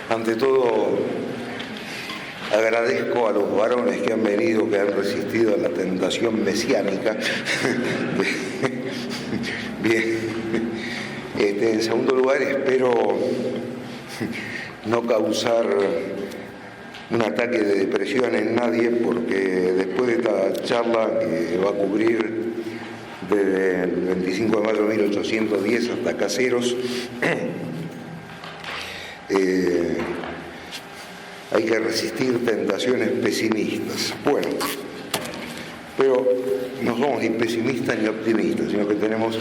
Ante todo, agradezco a los varones que han venido, que han resistido a la tentación mesiánica. Bien. En segundo lugar, espero no causar un ataque de depresión en nadie, porque después de esta charla, que va a cubrir desde el 25 de mayo de 1810 hasta Caseros, hay que resistir tentaciones pesimistas. Bueno, pero no somos ni pesimistas ni optimistas, sino que tenemos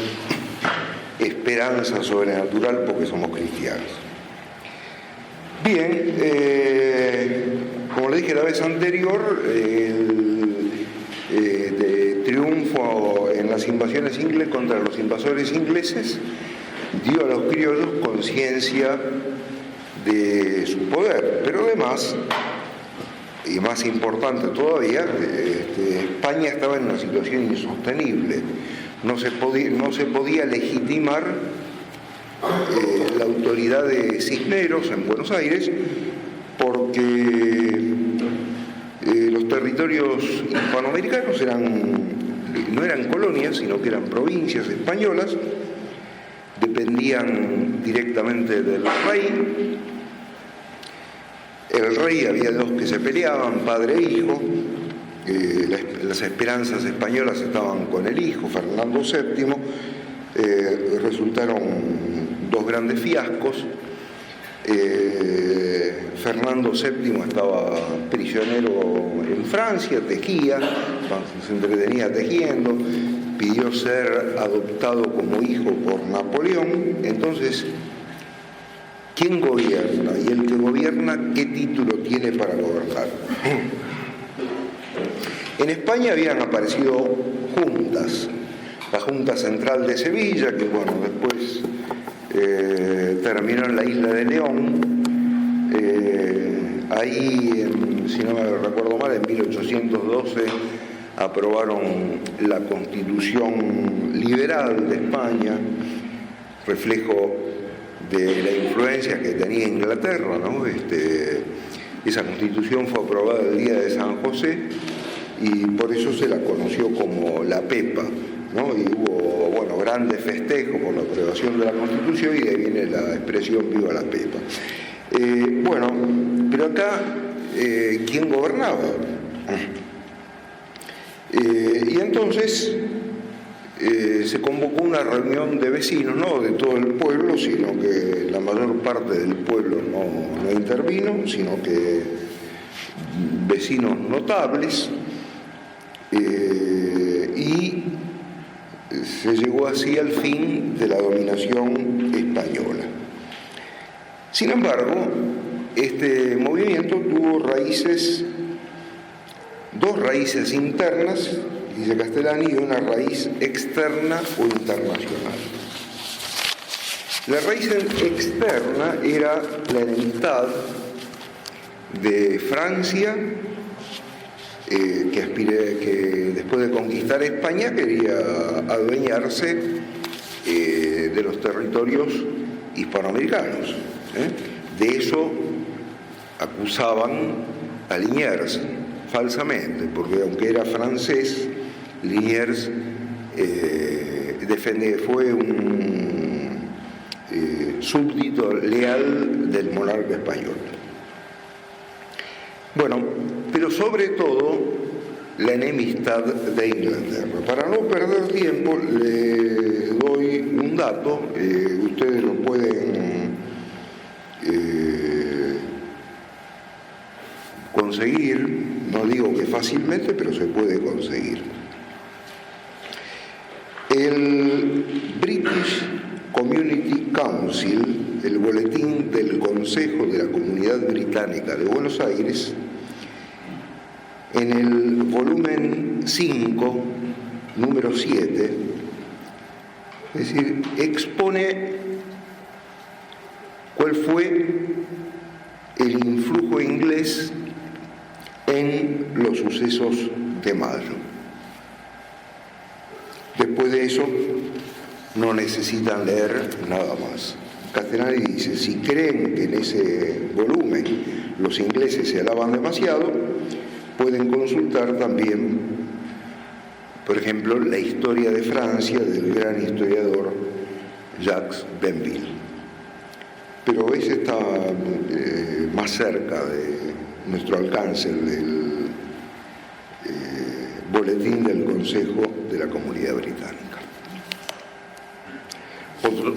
esperanza sobrenatural porque somos cristianos. Bien, como le dije la vez anterior, el triunfo en las invasiones inglesas contra los invasores ingleses dio a los criollos conciencia de su poder, pero además, y más importante todavía, España estaba en una situación insostenible. No se podía legitimar la autoridad de Cisneros en Buenos Aires, porque los territorios hispanoamericanos no eran colonias, sino que eran provincias españolas, dependían directamente del rey. El rey, había dos que se peleaban, padre e hijo. Las esperanzas españolas estaban con el hijo, Fernando VII. Resultaron dos grandes fiascos. Fernando VII estaba prisionero en Francia, tejía, se entretenía tejiendo, pidió ser adoptado como hijo por Napoleón. Entonces, ¿quién gobierna? Y el que gobierna, ¿qué título tiene para gobernar? En España habían aparecido juntas. La Junta Central de Sevilla, que bueno, después terminó en la isla de León. Ahí, si no me recuerdo mal, en 1812 aprobaron la Constitución liberal de España, reflejo de la influencia que tenía Inglaterra, ¿no? Esa Constitución fue aprobada el día de San José y por eso se la conoció como la Pepa, ¿no? Y hubo, bueno, grandes festejos por la aprobación de la Constitución, y de ahí viene la expresión "viva la Pepa". Bueno, pero acá, ¿quién gobernaba? Y entonces se convocó una reunión de vecinos, no de todo el pueblo, sino que la mayor parte del pueblo no intervino, sino que vecinos notables, y se llegó así al fin de la dominación española. Sin embargo, este movimiento tuvo dos raíces internas, dice Castellani, y una raíz externa o internacional. La raíz externa era la enemistad de Francia, que después de conquistar España quería adueñarse de los territorios hispanoamericanos. De eso acusaban a Liniers, falsamente, porque aunque era francés, Liniers fue un súbdito leal del monarca español. Bueno, pero sobre todo la enemistad de Inglaterra. Para no perder tiempo, le doy un dato, ustedes lo pueden conseguir, no digo que fácilmente, pero se puede conseguir. El British Community Council, el boletín del Consejo de la Comunidad Británica de Buenos Aires, en el volumen 5, número 7, es decir, expone cuál fue el influjo inglés en los sucesos de mayo. Después de eso no necesitan leer nada más. Castellani dice: si creen que en ese volumen los ingleses se alaban demasiado, pueden consultar también, por ejemplo, la historia de Francia del gran historiador Jacques Benville. Pero ese está más cerca de nuestro alcance, del boletín del Consejo de la Comunidad Británica.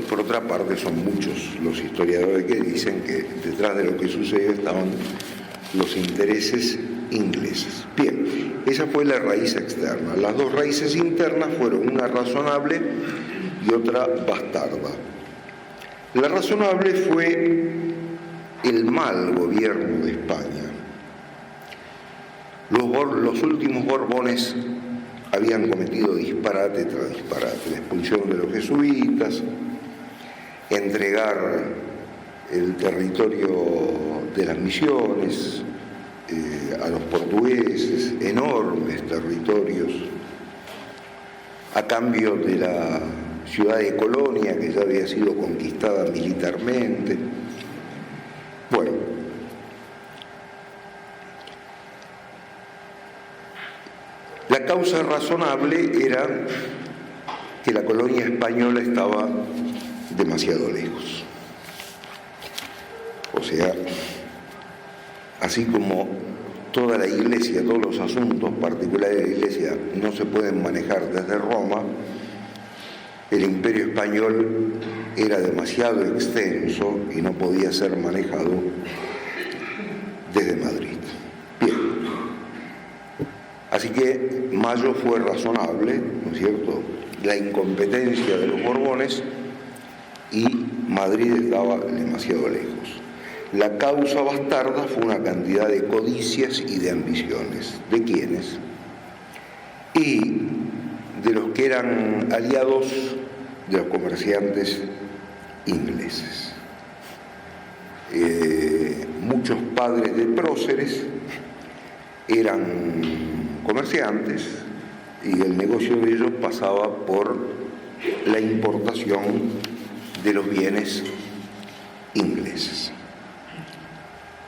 Por otra parte, son muchos los historiadores que dicen que detrás de lo que sucede estaban los intereses ingleses. Bien, esa fue la raíz externa. Las dos raíces internas fueron una razonable y otra bastarda. La razonable fue el mal gobierno de España. Los últimos Borbones habían cometido disparate tras disparate: la expulsión de los jesuitas, entregar el territorio de las misiones a los portugueses, enormes territorios, a cambio de la ciudad de Colonia, que ya había sido conquistada militarmente. Bueno, la causa razonable era que la colonia española estaba demasiado lejos. O sea, así como toda la Iglesia, todos los asuntos particulares de la Iglesia no se pueden manejar desde Roma, el Imperio Español era demasiado extenso y no podía ser manejado desde Madrid. Bien. Así que Mayo fue razonable, ¿no es cierto?, la incompetencia de los Borbones, y Madrid estaba demasiado lejos. La causa bastarda fue una cantidad de codicias y de ambiciones. ¿De quiénes? Y de los que eran aliados de los comerciantes ingleses. Muchos padres de próceres eran comerciantes y el negocio de ellos pasaba por la importación de los bienes ingleses.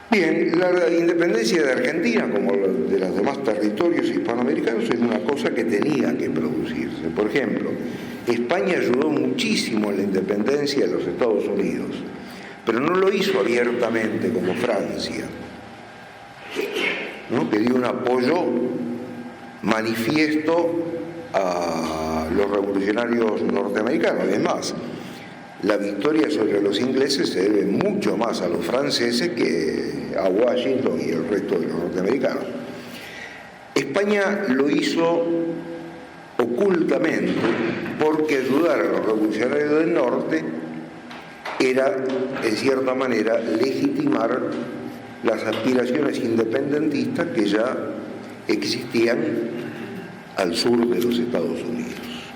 Bien, la independencia de Argentina, como de los demás territorios hispanoamericanos, es una cosa que tenía que producirse. Por ejemplo, España ayudó muchísimo en la independencia de los Estados Unidos, pero no lo hizo abiertamente como Francia, ¿no?, que dio un apoyo manifiesto a los revolucionarios norteamericanos. Además, la victoria sobre los ingleses se debe mucho más a los franceses que a Washington y el resto de los norteamericanos. España lo hizo ocultamente porque ayudar a los revolucionarios del norte era, en cierta manera, legitimar las aspiraciones independentistas que ya existían al sur de los Estados Unidos.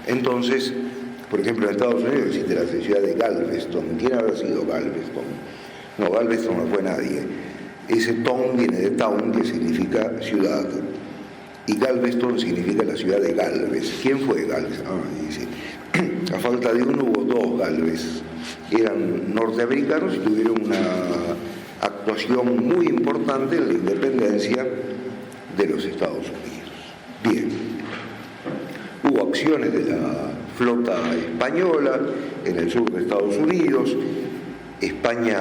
Entonces, por ejemplo, en Estados Unidos existe la ciudad de Galveston. ¿Quién habrá sido Galveston? No, Galveston no fue nadie. Ese town viene de town, que significa ciudad, y Galveston significa la ciudad de Galvez. ¿Quién fue Galvez? Dice, a falta de uno hubo dos Galvez. Eran norteamericanos y tuvieron una actuación muy importante en la independencia de los Estados Unidos. Bien, hubo acciones de la flota española en el sur de Estados Unidos. España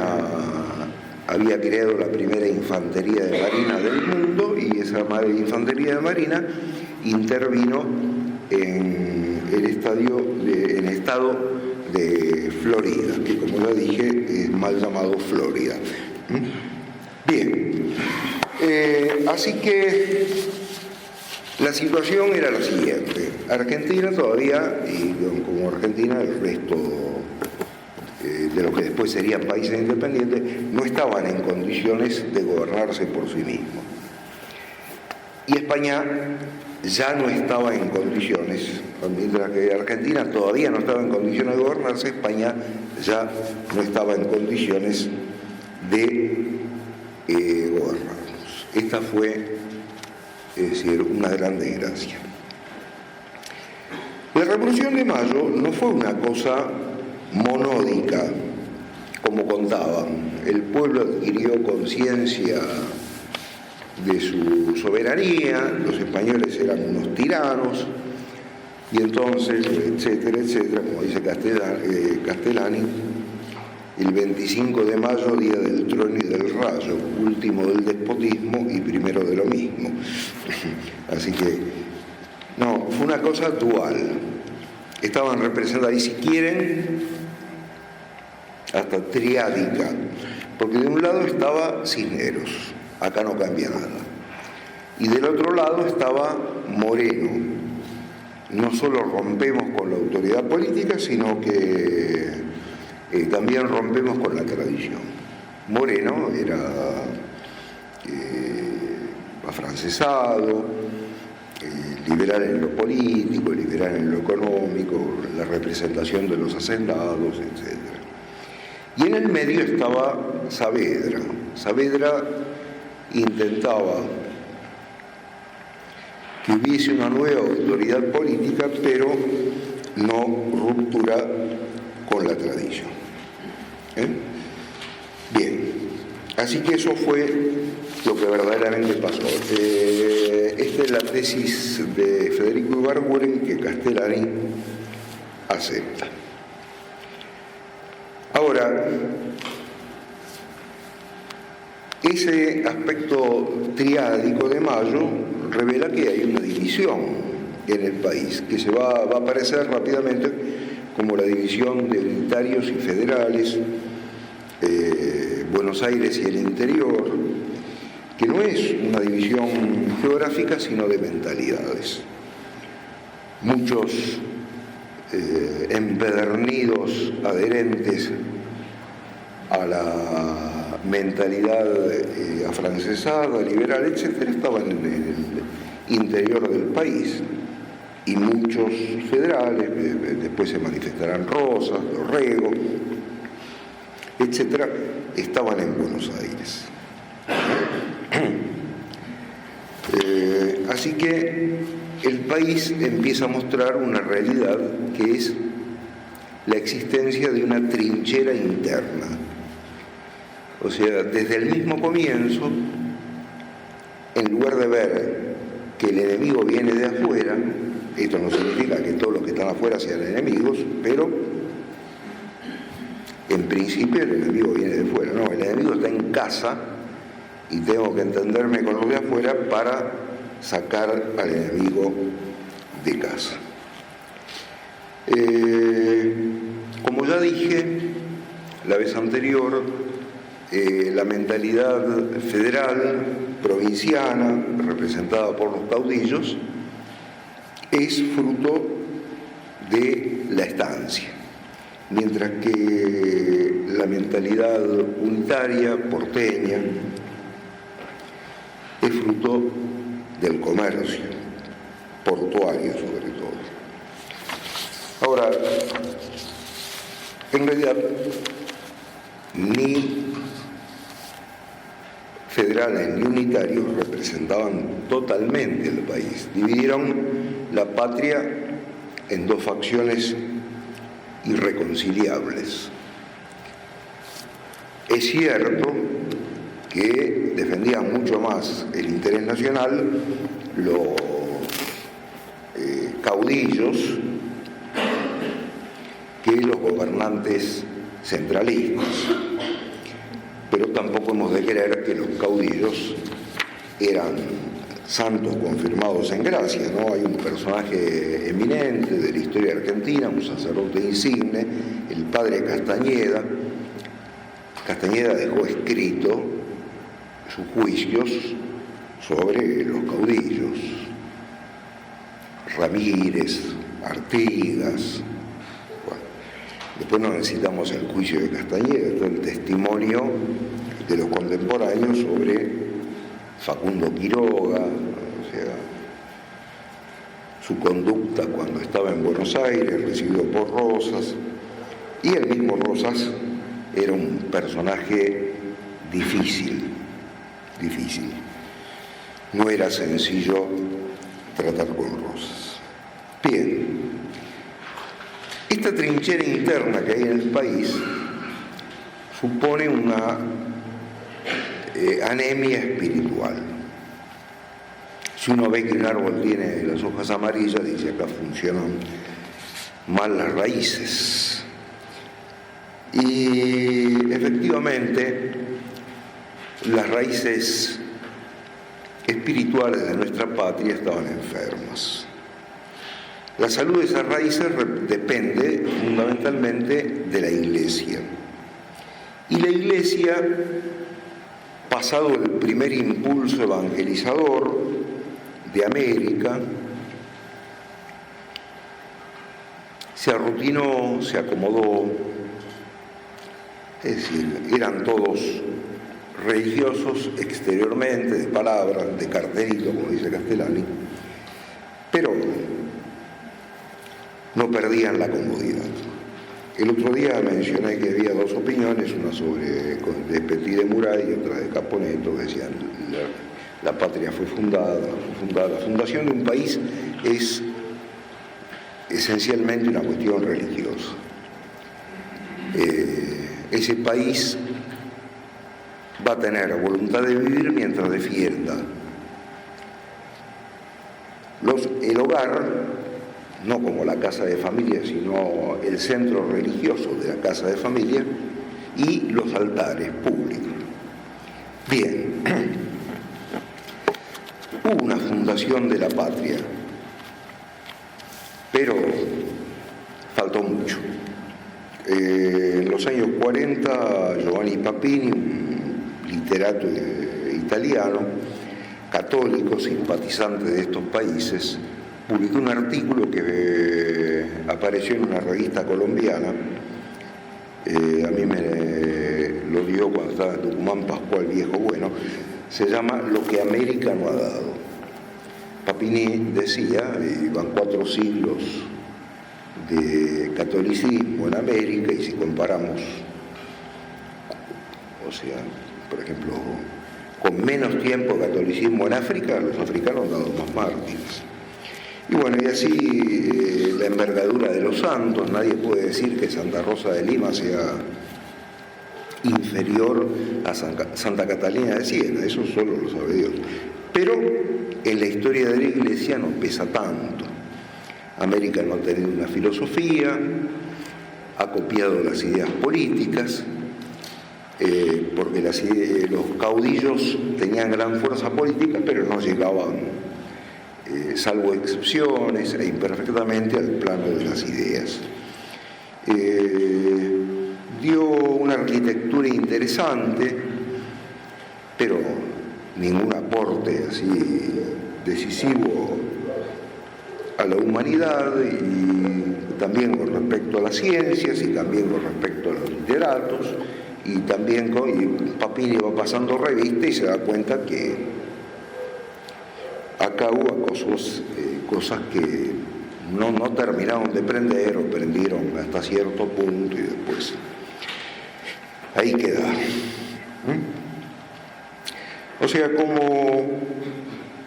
había creado la primera infantería de marina del mundo, y esa infantería de marina intervino en el estado de Florida, que, como ya dije, es mal llamado Florida. Bien, así que la situación era la siguiente. Argentina todavía, y como Argentina, el resto de lo que después serían países independientes, no estaban en condiciones de gobernarse por sí mismos. Y España ya no estaba en condiciones, mientras que Argentina todavía no estaba en condiciones de gobernarse, España ya no estaba en condiciones de gobernarnos. Esta fue, es decir, una gran desgracia. La Revolución de Mayo no fue una cosa monódica. como contaban, el pueblo adquirió conciencia de su soberanía, los españoles eran unos tiranos, y entonces, etcétera, etcétera, como dice Castellani, el 25 de mayo, día del trueno y del rayo, último del despotismo y primero de lo mismo. Así que, no, fue una cosa dual. Estaban representadas, y si quieren, hasta triádica, porque de un lado estaba Cisneros, acá no cambia nada, y del otro lado estaba Moreno. No solo rompemos con la autoridad política, sino que también rompemos con la tradición. Moreno era afrancesado, liberal en lo político, liberal en lo económico, la representación de los hacendados, etc. Y en el medio estaba Saavedra. Saavedra intentaba que hubiese una nueva autoridad política, pero no ruptura con la tradición. Bien, así que eso fue lo que verdaderamente pasó. Esta es la tesis de Federico Ibargüen que Castellani acepta. Ahora, ese aspecto triádico de Mayo revela que hay una división en el país, que se va a aparecer rápidamente como la división de unitarios y federales, Buenos Aires y el interior, que no es una división geográfica, sino de mentalidades. Muchos empedernidos adherentes a la mentalidad afrancesada, liberal, etc., estaban en el interior del país, y muchos federales, después se manifestarán Rosas, Dorrego, etc., estaban en Buenos Aires. Así que el país empieza a mostrar una realidad que es la existencia de una trinchera interna. O sea, desde el mismo comienzo, en lugar de ver que el enemigo viene de afuera, esto no significa que todos los que están afuera sean enemigos, pero en principio el enemigo viene de fuera. No, el enemigo está en casa y tengo que entenderme con los de afuera para sacar al enemigo de casa. Como ya dije la vez anterior, la mentalidad federal, provinciana, representada por los caudillos, es fruto de la estancia, mientras que la mentalidad unitaria, porteña, es fruto del comercio, portuario sobre todo. Ahora, en realidad, ni federales ni unitarios representaban totalmente el país. Dividieron la patria en dos facciones irreconciliables. Es cierto que defendían mucho más el interés nacional los caudillos que los gobernantes centralistas, pero tampoco hemos de creer que los caudillos eran santos confirmados en gracia, ¿no? Hay un personaje eminente de la historia argentina, un sacerdote insigne, el padre Castañeda. Castañeda dejó escrito sus juicios sobre los caudillos, Ramírez, Artigas. Bueno, después no necesitamos el juicio de Castañeda, está el testimonio de los contemporáneos sobre Facundo Quiroga, o sea, su conducta cuando estaba en Buenos Aires, recibido por Rosas, y el mismo Rosas era un personaje difícil. No era sencillo tratar con Rosas. Bien, esta trinchera interna que hay en el país supone una anemia espiritual. Si uno ve que un árbol tiene las hojas amarillas, dice acá funcionan mal las raíces. Y efectivamente, las raíces espirituales de nuestra patria estaban enfermas. La salud de esas raíces depende fundamentalmente de la Iglesia. Y la Iglesia, pasado el primer impulso evangelizador de América, se arrutinó, se acomodó, es decir, eran todos religiosos exteriormente, de palabras, de cartelito, como dice Castellani, pero no perdían la comodidad. El otro día mencioné que había dos opiniones, una sobre de Petit de Muray y otra de Caponeto, que decían la patria fue fundada. La fundación de un país es esencialmente una cuestión religiosa. Ese país va a tener voluntad de vivir mientras defienda el hogar, no como la casa de familia, sino el centro religioso de la casa de familia, y los altares públicos. Bien, hubo una fundación de la patria, pero faltó mucho. En los años 40, Giovanni Papini, un literato italiano, católico, simpatizante de estos países, publicó un artículo que apareció en una revista colombiana. A mí me lo dio cuando estaba en Tucumán Pascual Viejo Bueno. Se llama Lo que América no ha dado. Papini decía, van 4 siglos de catolicismo en América, y si comparamos, o sea, por ejemplo, con menos tiempo de catolicismo en África, los africanos han dado más mártires. Y bueno, y así la envergadura de los santos, nadie puede decir que Santa Rosa de Lima sea inferior a Santa Catalina de Siena, eso solo lo sabe Dios. Pero en la historia de la Iglesia no pesa tanto. América no ha tenido una filosofía, ha copiado las ideas políticas, porque los caudillos tenían gran fuerza política, pero no llegaban, salvo excepciones e imperfectamente, al plano de las ideas. Dio una arquitectura interesante, pero ningún aporte así decisivo a la humanidad, y también con respecto a las ciencias, y también con respecto a los literatos, y también Papini va pasando revista y se da cuenta que acá hubo cosas que no terminaron de prender, o prendieron hasta cierto punto y después ahí quedaron. O sea, como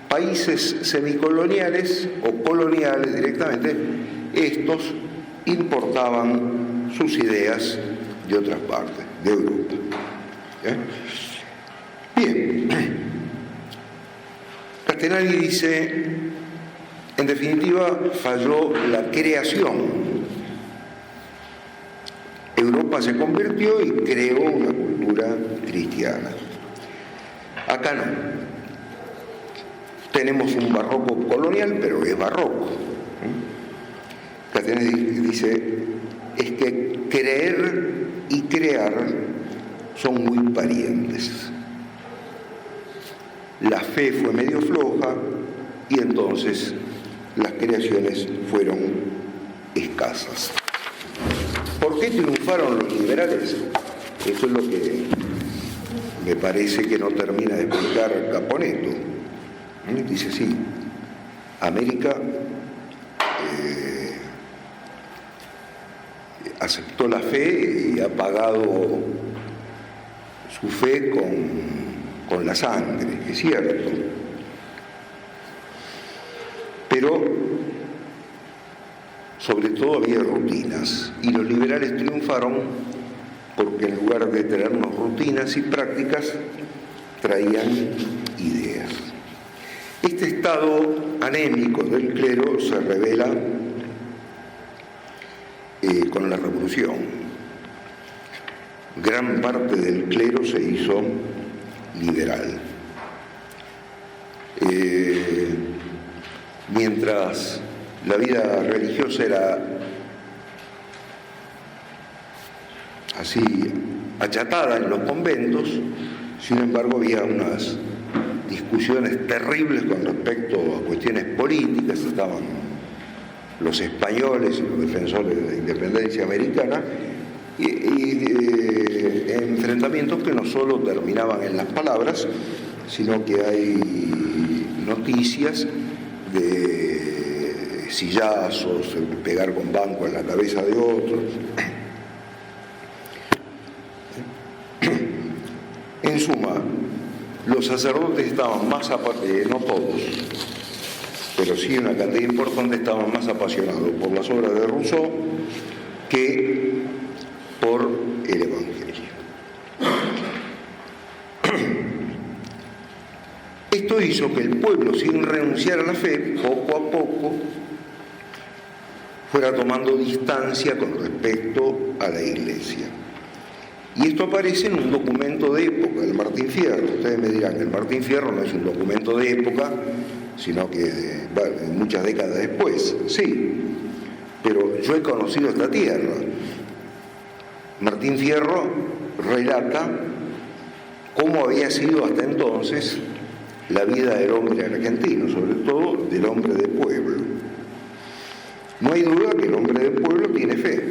países semicoloniales o coloniales directamente, estos importaban sus ideas de otras partes, de Europa. Bien. Castellani dice, en definitiva, falló la creación. Europa se convirtió y creó una cultura cristiana. Acá no. Tenemos un barroco colonial, pero es barroco. Castellani dice, es que creer y crear son muy parientes. La fe fue medio floja y entonces las creaciones fueron escasas. ¿Por qué triunfaron los liberales? Eso es lo que me parece que no termina de explicar Caponeto. Dice, sí, América aceptó la fe y ha pagado su fe con la sangre, es cierto. Pero sobre todo había rutinas, y los liberales triunfaron porque en lugar de traernos rutinas y prácticas, traían ideas. Este estado anémico del clero se revela con la Revolución. Gran parte del clero se hizo liberal. Mientras la vida religiosa era así achatada en los conventos, sin embargo había unas discusiones terribles con respecto a cuestiones políticas. Estaban los españoles y los defensores de la independencia americana y enfrentamientos que no solo terminaban en las palabras, sino que hay noticias de sillazos, pegar con banco en la cabeza de otros. En suma, los sacerdotes estaban más apasionados, no todos, pero sí una cantidad importante, estaban más apasionados por las obras de Rousseau que por el Evangelio. Esto hizo que el pueblo, sin renunciar a la fe, poco a poco fuera tomando distancia con respecto a la Iglesia. Y esto aparece en un documento de época, el Martín Fierro. Ustedes me dirán, el Martín Fierro no es un documento de época, sino que muchas décadas después, sí, pero yo he conocido esta tierra. Martín Fierro relata cómo había sido hasta entonces la vida del hombre argentino, sobre todo del hombre de pueblo. No hay duda que el hombre de pueblo tiene fe.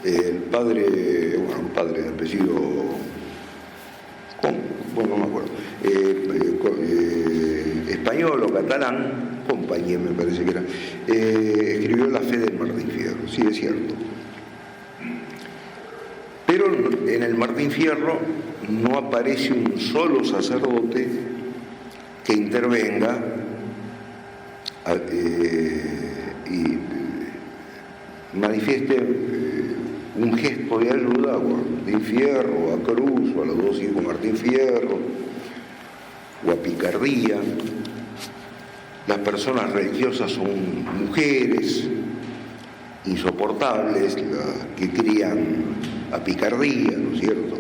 Un padre de apellido, bueno, no me acuerdo, español o catalán, Compañía me parece que era, escribió La fe del Martín Fierro, sí es cierto. Pero en el Martín Fierro no aparece un solo sacerdote que intervenga y manifieste un gesto de ayuda a Martín Fierro, a Cruz, o a los dos hijos Martín Fierro, o a Picardía. Las personas religiosas son mujeres insoportables, que crían a Picardía, ¿no es cierto?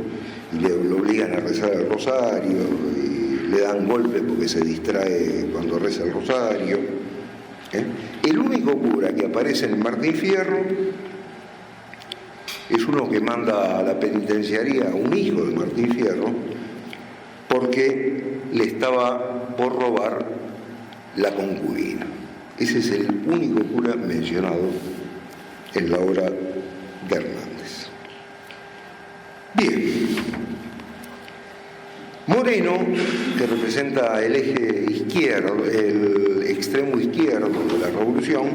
Y lo obligan a rezar el rosario, y le dan golpes porque se distrae cuando reza el rosario. El único cura que aparece en el Martín Fierro es uno que manda a la penitenciaría a un hijo de Martín Fierro porque le estaba por robar la concubina. Ese es el único cura mencionado en la obra de Hernández. Bien. Moreno, que representa el eje izquierdo, el extremo izquierdo de la Revolución,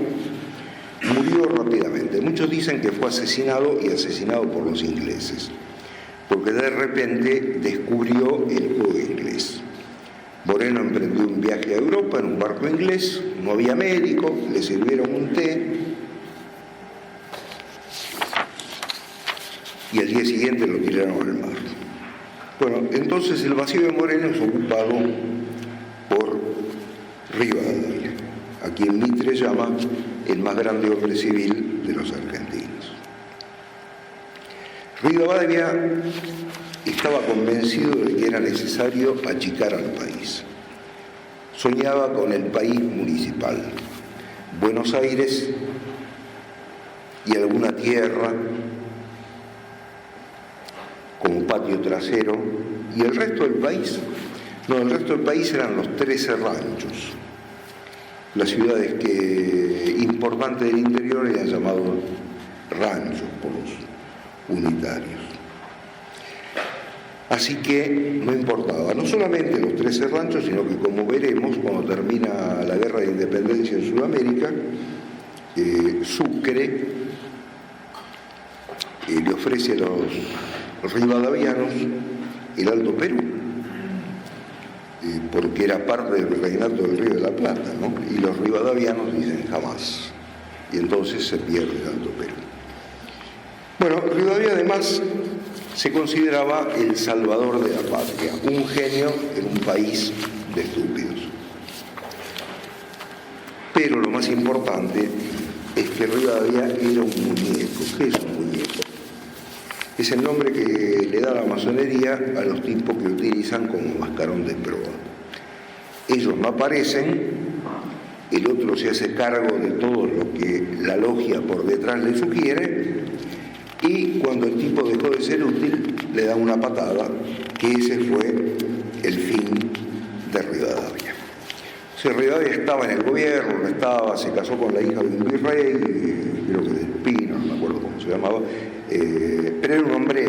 murió rápidamente. Muchos dicen que fue asesinado y asesinado por los ingleses, porque de repente descubrió el juego inglés. Moreno emprendió un viaje a Europa en un barco inglés, no había médico, le sirvieron un té y al día siguiente lo tiraron al mar. Bueno, entonces el vacío de Moreno es ocupado por Rivadavia, a quien Mitre llama el más grande hombre civil de los argentinos. Rivadavia estaba convencido de que era necesario achicar al país. Soñaba con el país municipal, Buenos Aires y alguna tierra como patio trasero, y el resto del país, el resto del país eran los 13 ranchos, las ciudades importantes del interior eran llamados ranchos por los unitarios. Así que no importaba, no solamente los 13 ranchos, sino que, como veremos, cuando termina la guerra de independencia en Sudamérica, Sucre le ofrece a los rivadavianos el Alto Perú, porque era parte del reinato del Río de la Plata, ¿no? Y los rivadavianos dicen jamás, y entonces se pierde el Alto Perú. Bueno, Rivadavia además se consideraba el salvador de la patria, un genio en un país de estúpidos. Pero lo más importante es que Rivadavia era un muñeco. ¿Qué es un muñeco? Es el nombre que le da la masonería a los tipos que utilizan como mascarón de proa. Ellos no aparecen, el otro se hace cargo de todo lo que la logia por detrás le sugiere, y cuando el tipo dejó de ser útil, le da una patada, que ese fue el fin de Rivadavia. O sea, Rivadavia estaba en el gobierno, no estaba, se casó con la hija de un virrey, creo que del Pino, no me acuerdo cómo se llamaba, pero era un hombre,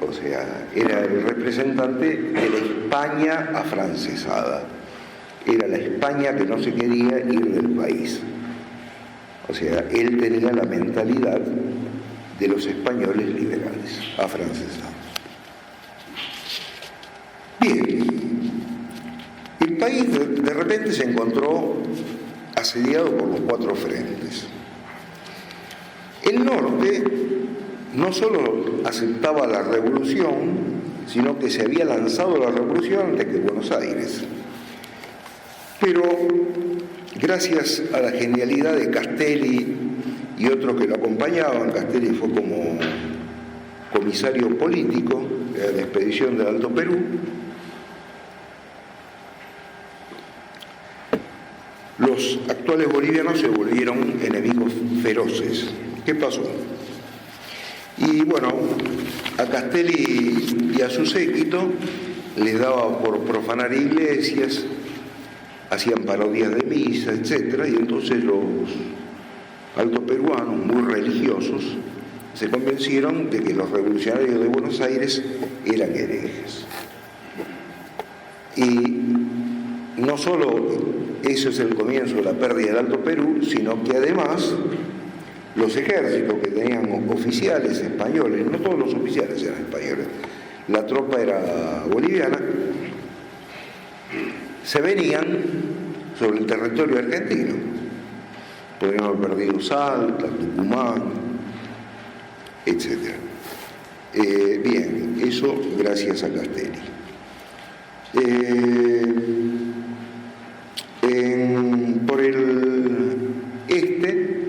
o sea, era el representante de la España afrancesada. Era la España que no se quería ir del país. O sea, él tenía la mentalidad de los españoles liberales, afrancesados. Bien, el país de repente se encontró asediado por los 4 frentes. El norte no solo aceptaba la revolución, sino que se había lanzado la revolución antes que Buenos Aires. Pero gracias a la genialidad de Castelli y otros que lo acompañaban, Castelli fue como comisario político de la expedición del Alto Perú, los actuales bolivianos se volvieron enemigos feroces. ¿Qué pasó? Y bueno, a Castelli y a su séquito les daba por profanar iglesias, hacían parodias de misa, etc. Y entonces los altoperuanos, muy religiosos, se convencieron de que los revolucionarios de Buenos Aires eran herejes. Y no solo eso es el comienzo de la pérdida del Alto Perú, sino que además los ejércitos que tenían oficiales españoles, no todos los oficiales eran españoles, la tropa era boliviana, se venían sobre el territorio argentino. Podrían haber perdido Salta, Tucumán, etc. Bien, eso gracias a Castelli. Por el este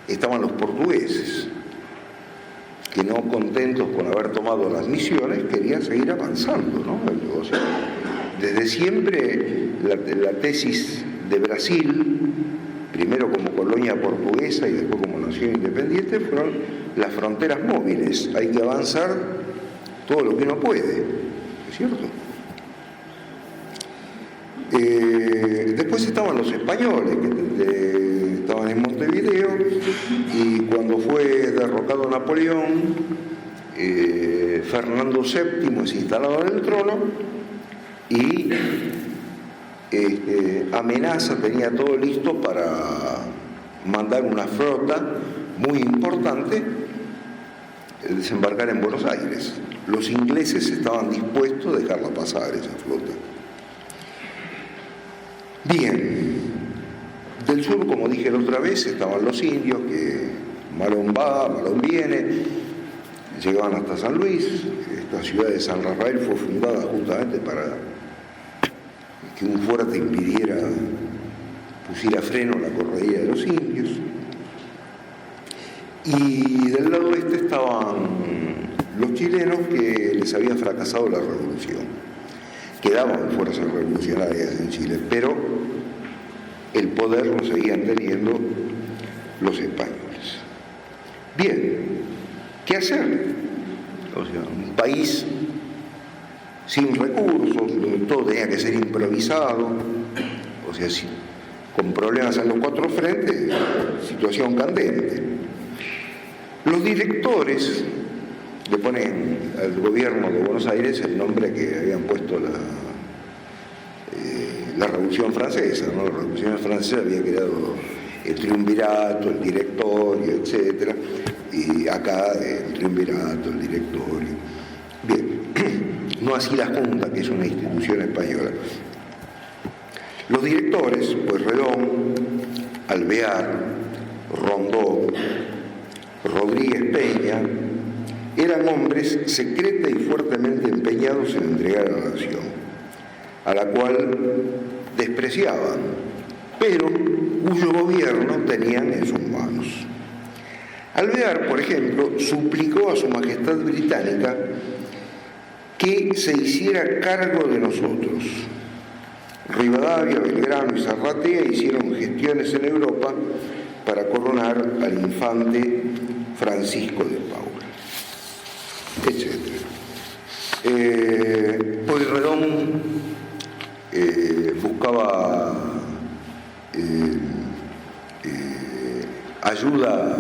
estaban los portugueses, que no contentos con haber tomado las misiones, querían seguir avanzando, ¿no? O sea, desde siempre la tesis de Brasil, primero como colonia portuguesa y después como nación independiente, fueron las fronteras móviles. Hay que avanzar todo lo que uno puede, ¿es cierto? Después estaban los españoles, que estaban en Montevideo, y cuando fue derrocado Napoleón, Fernando VII es instalado en el trono y amenaza, tenía todo listo para mandar una flota muy importante, desembarcar en Buenos Aires. Los ingleses estaban dispuestos a dejarla pasar, esa flota. Bien, del sur, como dije la otra vez, estaban los indios, que Malón va, Malón viene, llegaban hasta San Luis. Esta ciudad de San Rafael fue fundada justamente para que un fuerte pusiera freno a la correría de los indios. Y del lado oeste estaban los chilenos, que les había fracasado la revolución. Quedaban fuerzas revolucionarias en Chile, pero el poder lo seguían teniendo los españoles. Bien, ¿qué hacer? O sea, un país sin recursos, donde todo tenía que ser improvisado, o sea, con problemas en los 4 frentes, situación candente. Los directores le ponen al gobierno de Buenos Aires el nombre que habían puesto la Revolución Francesa, ¿no? La Revolución Francesa había creado el triunvirato, el directorio, etc. Y acá el triunvirato, el directorio. Bien, no así la Junta, que es una institución española. Los directores, Pueyrredón, Alvear, Rondó, Rodríguez Peña, eran hombres secreta y fuertemente empeñados en entregar a la nación, a la cual despreciaban, pero cuyo gobierno tenían en sus manos. Alvear, por ejemplo, suplicó a su Majestad Británica que se hiciera cargo de nosotros. Rivadavia, Belgrano y Zarratea hicieron gestiones en Europa para coronar al infante Francisco de Paula, etc. Pueyrredón buscaba ayuda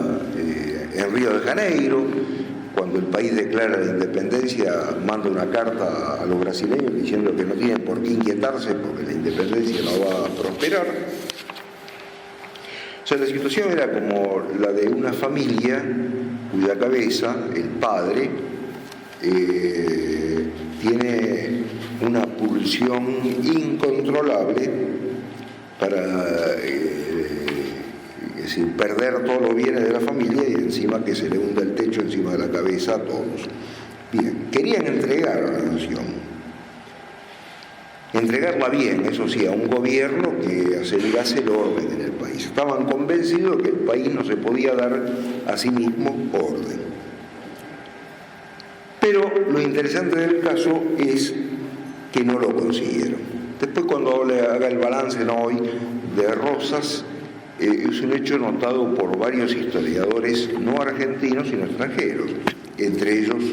en Río de Janeiro. Cuando el país declara la independencia, manda una carta a los brasileños diciendo que no tienen por qué inquietarse porque la independencia no va a prosperar. O sea, la situación era como la de una familia cuya cabeza, el padre, tiene una pulsión incontrolable para perder todos los bienes de la familia y encima que se le hunda el techo encima de la cabeza a todos. Bien, querían entregar a la nación, entregarla bien, eso sí, a un gobierno que asegurase el orden en el país. Estaban convencidos de que el país no se podía dar a sí mismo orden. Pero lo interesante del caso es que no lo consiguieron. Después, cuando haga el balance hoy de Rosas, es un hecho notado por varios historiadores no argentinos sino extranjeros, entre ellos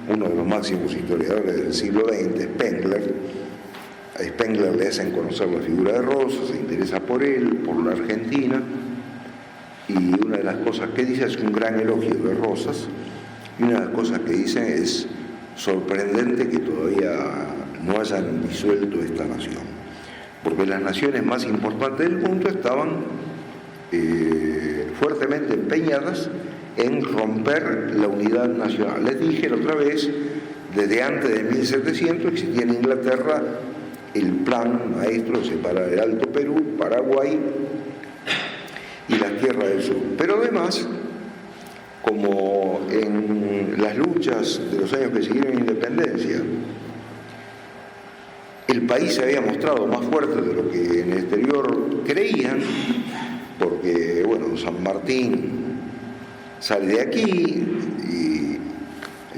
uno de los máximos historiadores del siglo XX, Spengler. A Spengler le hacen conocer la figura de Rosas, se interesa por él, por la Argentina, y una de las cosas que dice es un gran elogio de Rosas, y una de las cosas que dice es sorprendente que todavía no hayan disuelto esta nación, porque las naciones más importantes del mundo estaban fuertemente empeñadas en romper la unidad nacional. Les dije la otra vez, desde antes de 1700 existía en Inglaterra el plan maestro de separar el Alto Perú, Paraguay y las tierras del sur. Pero además, como en las luchas de los años que siguieron la independencia, el país se había mostrado más fuerte de lo que en el exterior creían, porque, bueno, San Martín sale de aquí y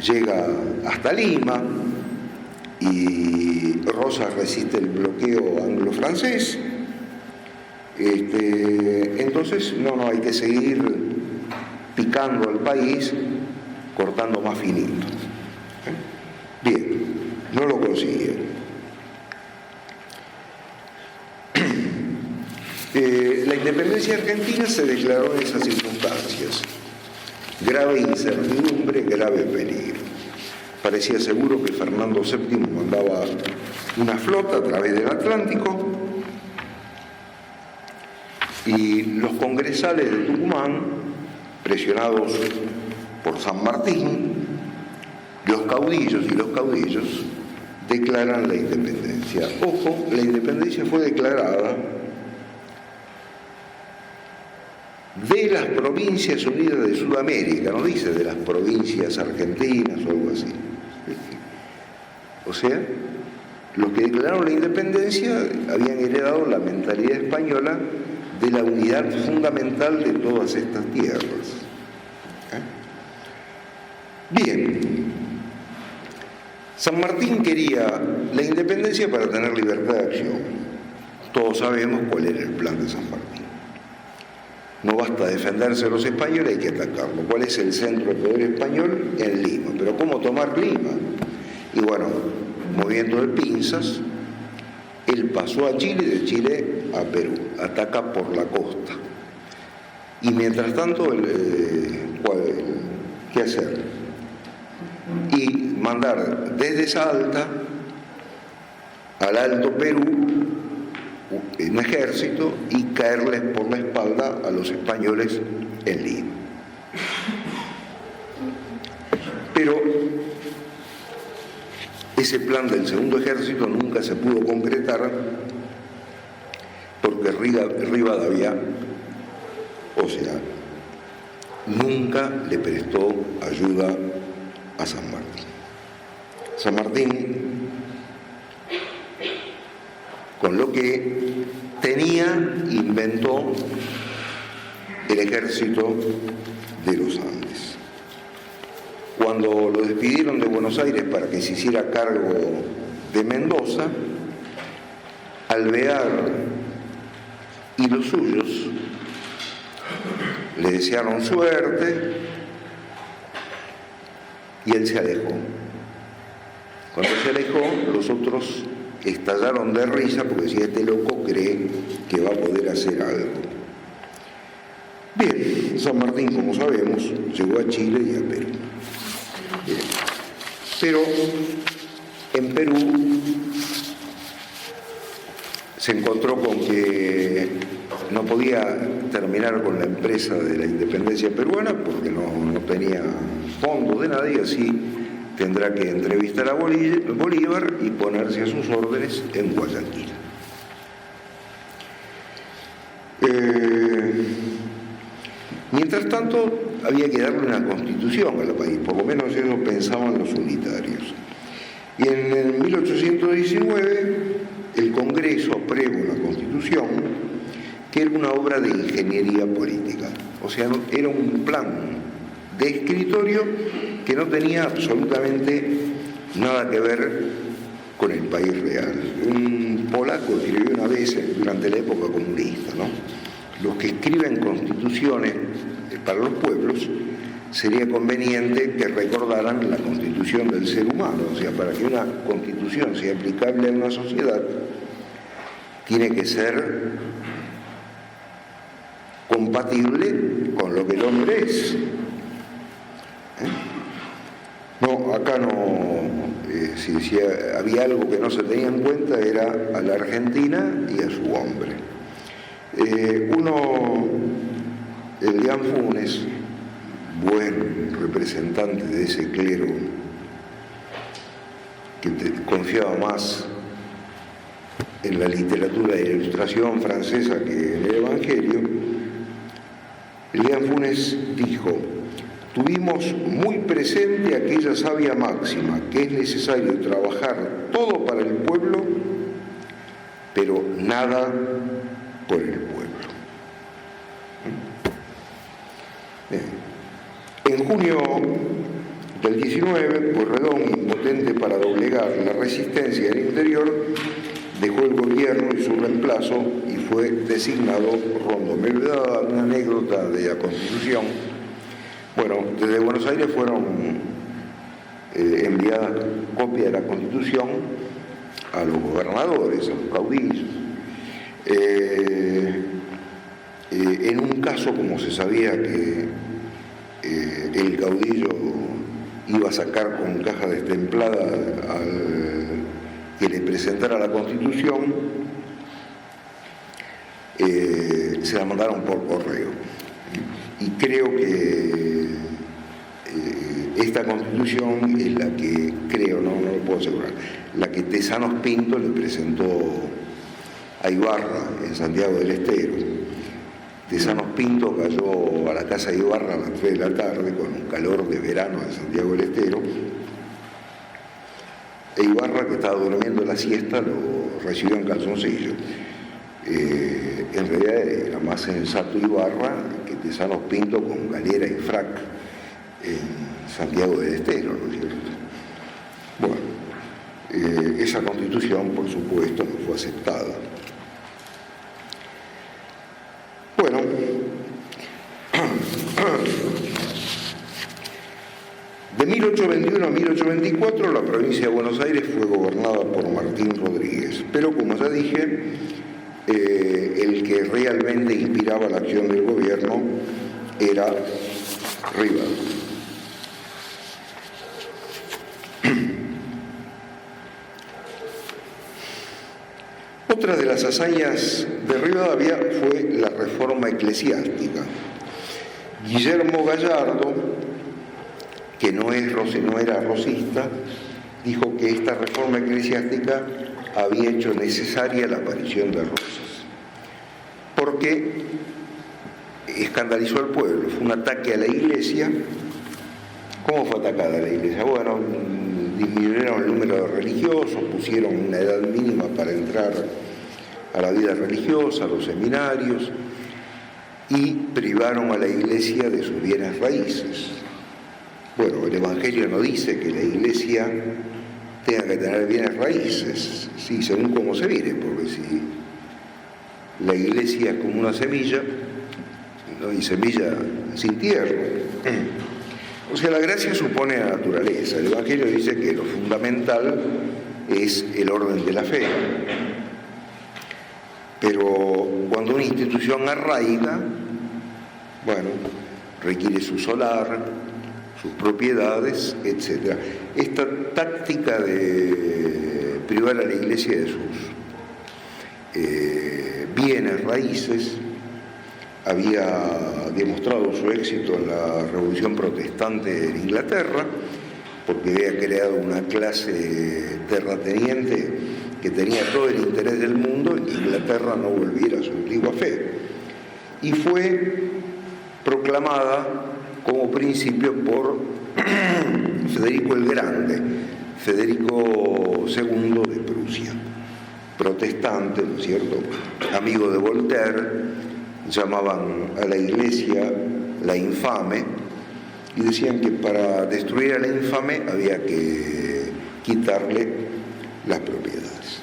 llega hasta Lima, y Rosas resiste el bloqueo anglo-francés. Entonces, no hay que seguir picando al país, cortando más finito. Bien, no lo consiguieron. La independencia argentina se declaró en esas circunstancias. Grave incertidumbre, grave peligro. Parecía seguro que Fernando VII mandaba una flota a través del Atlántico y los congresales de Tucumán, presionados por San Martín, los caudillos declaran la independencia. Ojo, la independencia fue declarada de las Provincias Unidas de Sudamérica, no dice de las provincias argentinas o algo así. O sea, los que declararon la independencia habían heredado la mentalidad española de la unidad fundamental de todas estas tierras. Bien, San Martín quería la independencia para tener libertad de acción. Todos sabemos cuál era el plan de San Martín. No basta defenderse de los españoles, hay que atacarlo. ¿Cuál es el centro del poder español? En Lima. ¿Pero cómo tomar Lima? Y bueno, movimiento de pinzas, él pasó a Chile y de Chile a Perú, ataca por la costa. Y mientras tanto, ¿qué hacer? Y mandar desde Salta al Alto Perú un ejército y caerles por la espalda a los españoles en Lima. Pero ese plan del segundo ejército nunca se pudo concretar porque Rivadavia, o sea, nunca le prestó ayuda a San Martín. San Martín, con lo que tenía, inventó el ejército de los Andes. Cuando lo despidieron de Buenos Aires para que se hiciera cargo de Mendoza, Alvear y los suyos le desearon suerte y él se alejó. Cuando se alejó, los otros estallaron de risa porque decía, este loco cree que va a poder hacer algo. Bien, San Martín, como sabemos, llegó a Chile y a Perú. Bien. Pero en Perú se encontró con que no podía terminar con la empresa de la independencia peruana porque no tenía fondos de nada, y así tendrá que entrevistar a Bolívar y ponerse a sus órdenes en Guayaquil. Mientras tanto, había que darle una constitución al país, por lo menos eso pensaban los unitarios. Y en 1819 el Congreso aprueba una constitución que era una obra de ingeniería política, o sea, era un plan de escritorio que no tenía absolutamente nada que ver con el país real. Un polaco escribió una vez durante la época comunista, ¿no? Los que escriben constituciones para los pueblos, sería conveniente que recordaran la constitución del ser humano. O sea, para que una constitución sea aplicable a una sociedad, tiene que ser compatible con lo que el hombre es. No, acá no, si había algo que no se tenía en cuenta era a la Argentina y a su hombre. Elian Funes, buen representante de ese clero que confiaba más en la literatura de la Ilustración francesa que en el Evangelio, Elian Funes dijo: tuvimos muy presente aquella sabia máxima que es necesario trabajar todo para el pueblo, pero nada por el pueblo. En junio del 19, Pueyrredón, impotente para doblegar la resistencia del interior, dejó el gobierno y su reemplazo y fue designado Rondó. Me voy a dar una anécdota de la Constitución. Bueno, desde Buenos Aires fueron enviadas copias de la Constitución a los gobernadores, a los caudillos. En un caso, como se sabía que el caudillo iba a sacar con caja destemplada al que le presentara la Constitución, se la mandaron por correo. Y creo que esta Constitución es la que, creo, no lo puedo asegurar, la que Tesanos Pinto le presentó a Ibarra en Santiago del Estero. Tesanos Pinto cayó a la casa de Ibarra a las 3 de la tarde con un calor de verano en Santiago del Estero, e Ibarra, que estaba durmiendo la siesta, lo recibió en calzoncillo. En realidad era más sensato Ibarra que Tesanos Pinto con galera y frac en Santiago del Estero, ¿no es cierto? Bueno, esa Constitución, por supuesto, no fue aceptada. Bueno, de 1821 a 1824 la provincia de Buenos Aires fue gobernada por Martín Rodríguez, pero como ya dije, el que realmente inspiraba la acción del gobierno era Rivadavia. Otra de las hazañas de Rivadavia fue la reforma eclesiástica. Guillermo Gallardo, que no era rosista, dijo que esta reforma eclesiástica había hecho necesaria la aparición de Rosas, porque escandalizó al pueblo. Fue un ataque a la Iglesia ¿Cómo fue atacada la iglesia? Bueno, disminuyeron el número de religiosos, pusieron una edad mínima para entrar a la vida religiosa, a los seminarios, y privaron a la iglesia de sus bienes raíces. Bueno, el Evangelio no dice que la iglesia tenga que tener bienes raíces, sí, según cómo se mire, porque si la iglesia es como una semilla, no hay semilla sin tierra. O sea, la gracia supone la naturaleza. El Evangelio dice que lo fundamental es el orden de la fe. Pero cuando una institución arraiga, bueno, requiere su solar, sus propiedades, etc. Esta táctica de privar a la iglesia de sus bienes raíces había demostrado su éxito en la Revolución Protestante en Inglaterra, porque había creado una clase terrateniente que tenía todo el interés del mundo en que Inglaterra no volviera a su antigua fe. Y fue proclamada como principio por Federico el Grande, Federico II de Prusia, protestante, ¿no es cierto?, amigo de Voltaire. Llamaban a la iglesia la infame y decían que para destruir a la infame había que quitarle las propiedades.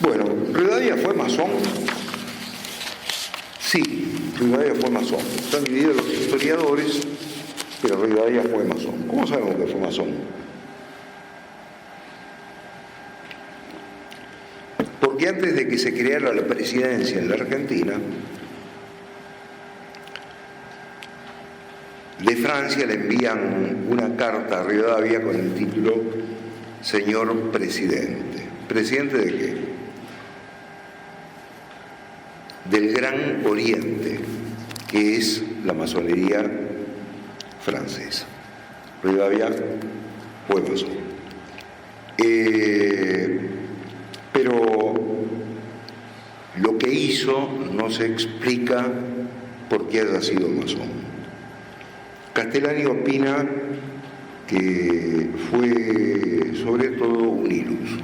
Bueno, ¿Rivadavia fue masón? Sí, Rivadavia fue masón. Están divididos los historiadores, pero Rivadavia fue masón. ¿Cómo sabemos que fue masón? Porque antes de que se creara la presidencia en la Argentina, de Francia le envían una carta a Rivadavia con el título Señor Presidente. ¿Presidente de qué? Del Gran Oriente, que es la masonería francesa. Rivadavia fue masón. Pero lo que hizo no se explica por qué haya sido masón. Castellani opina que fue sobre todo un iluso.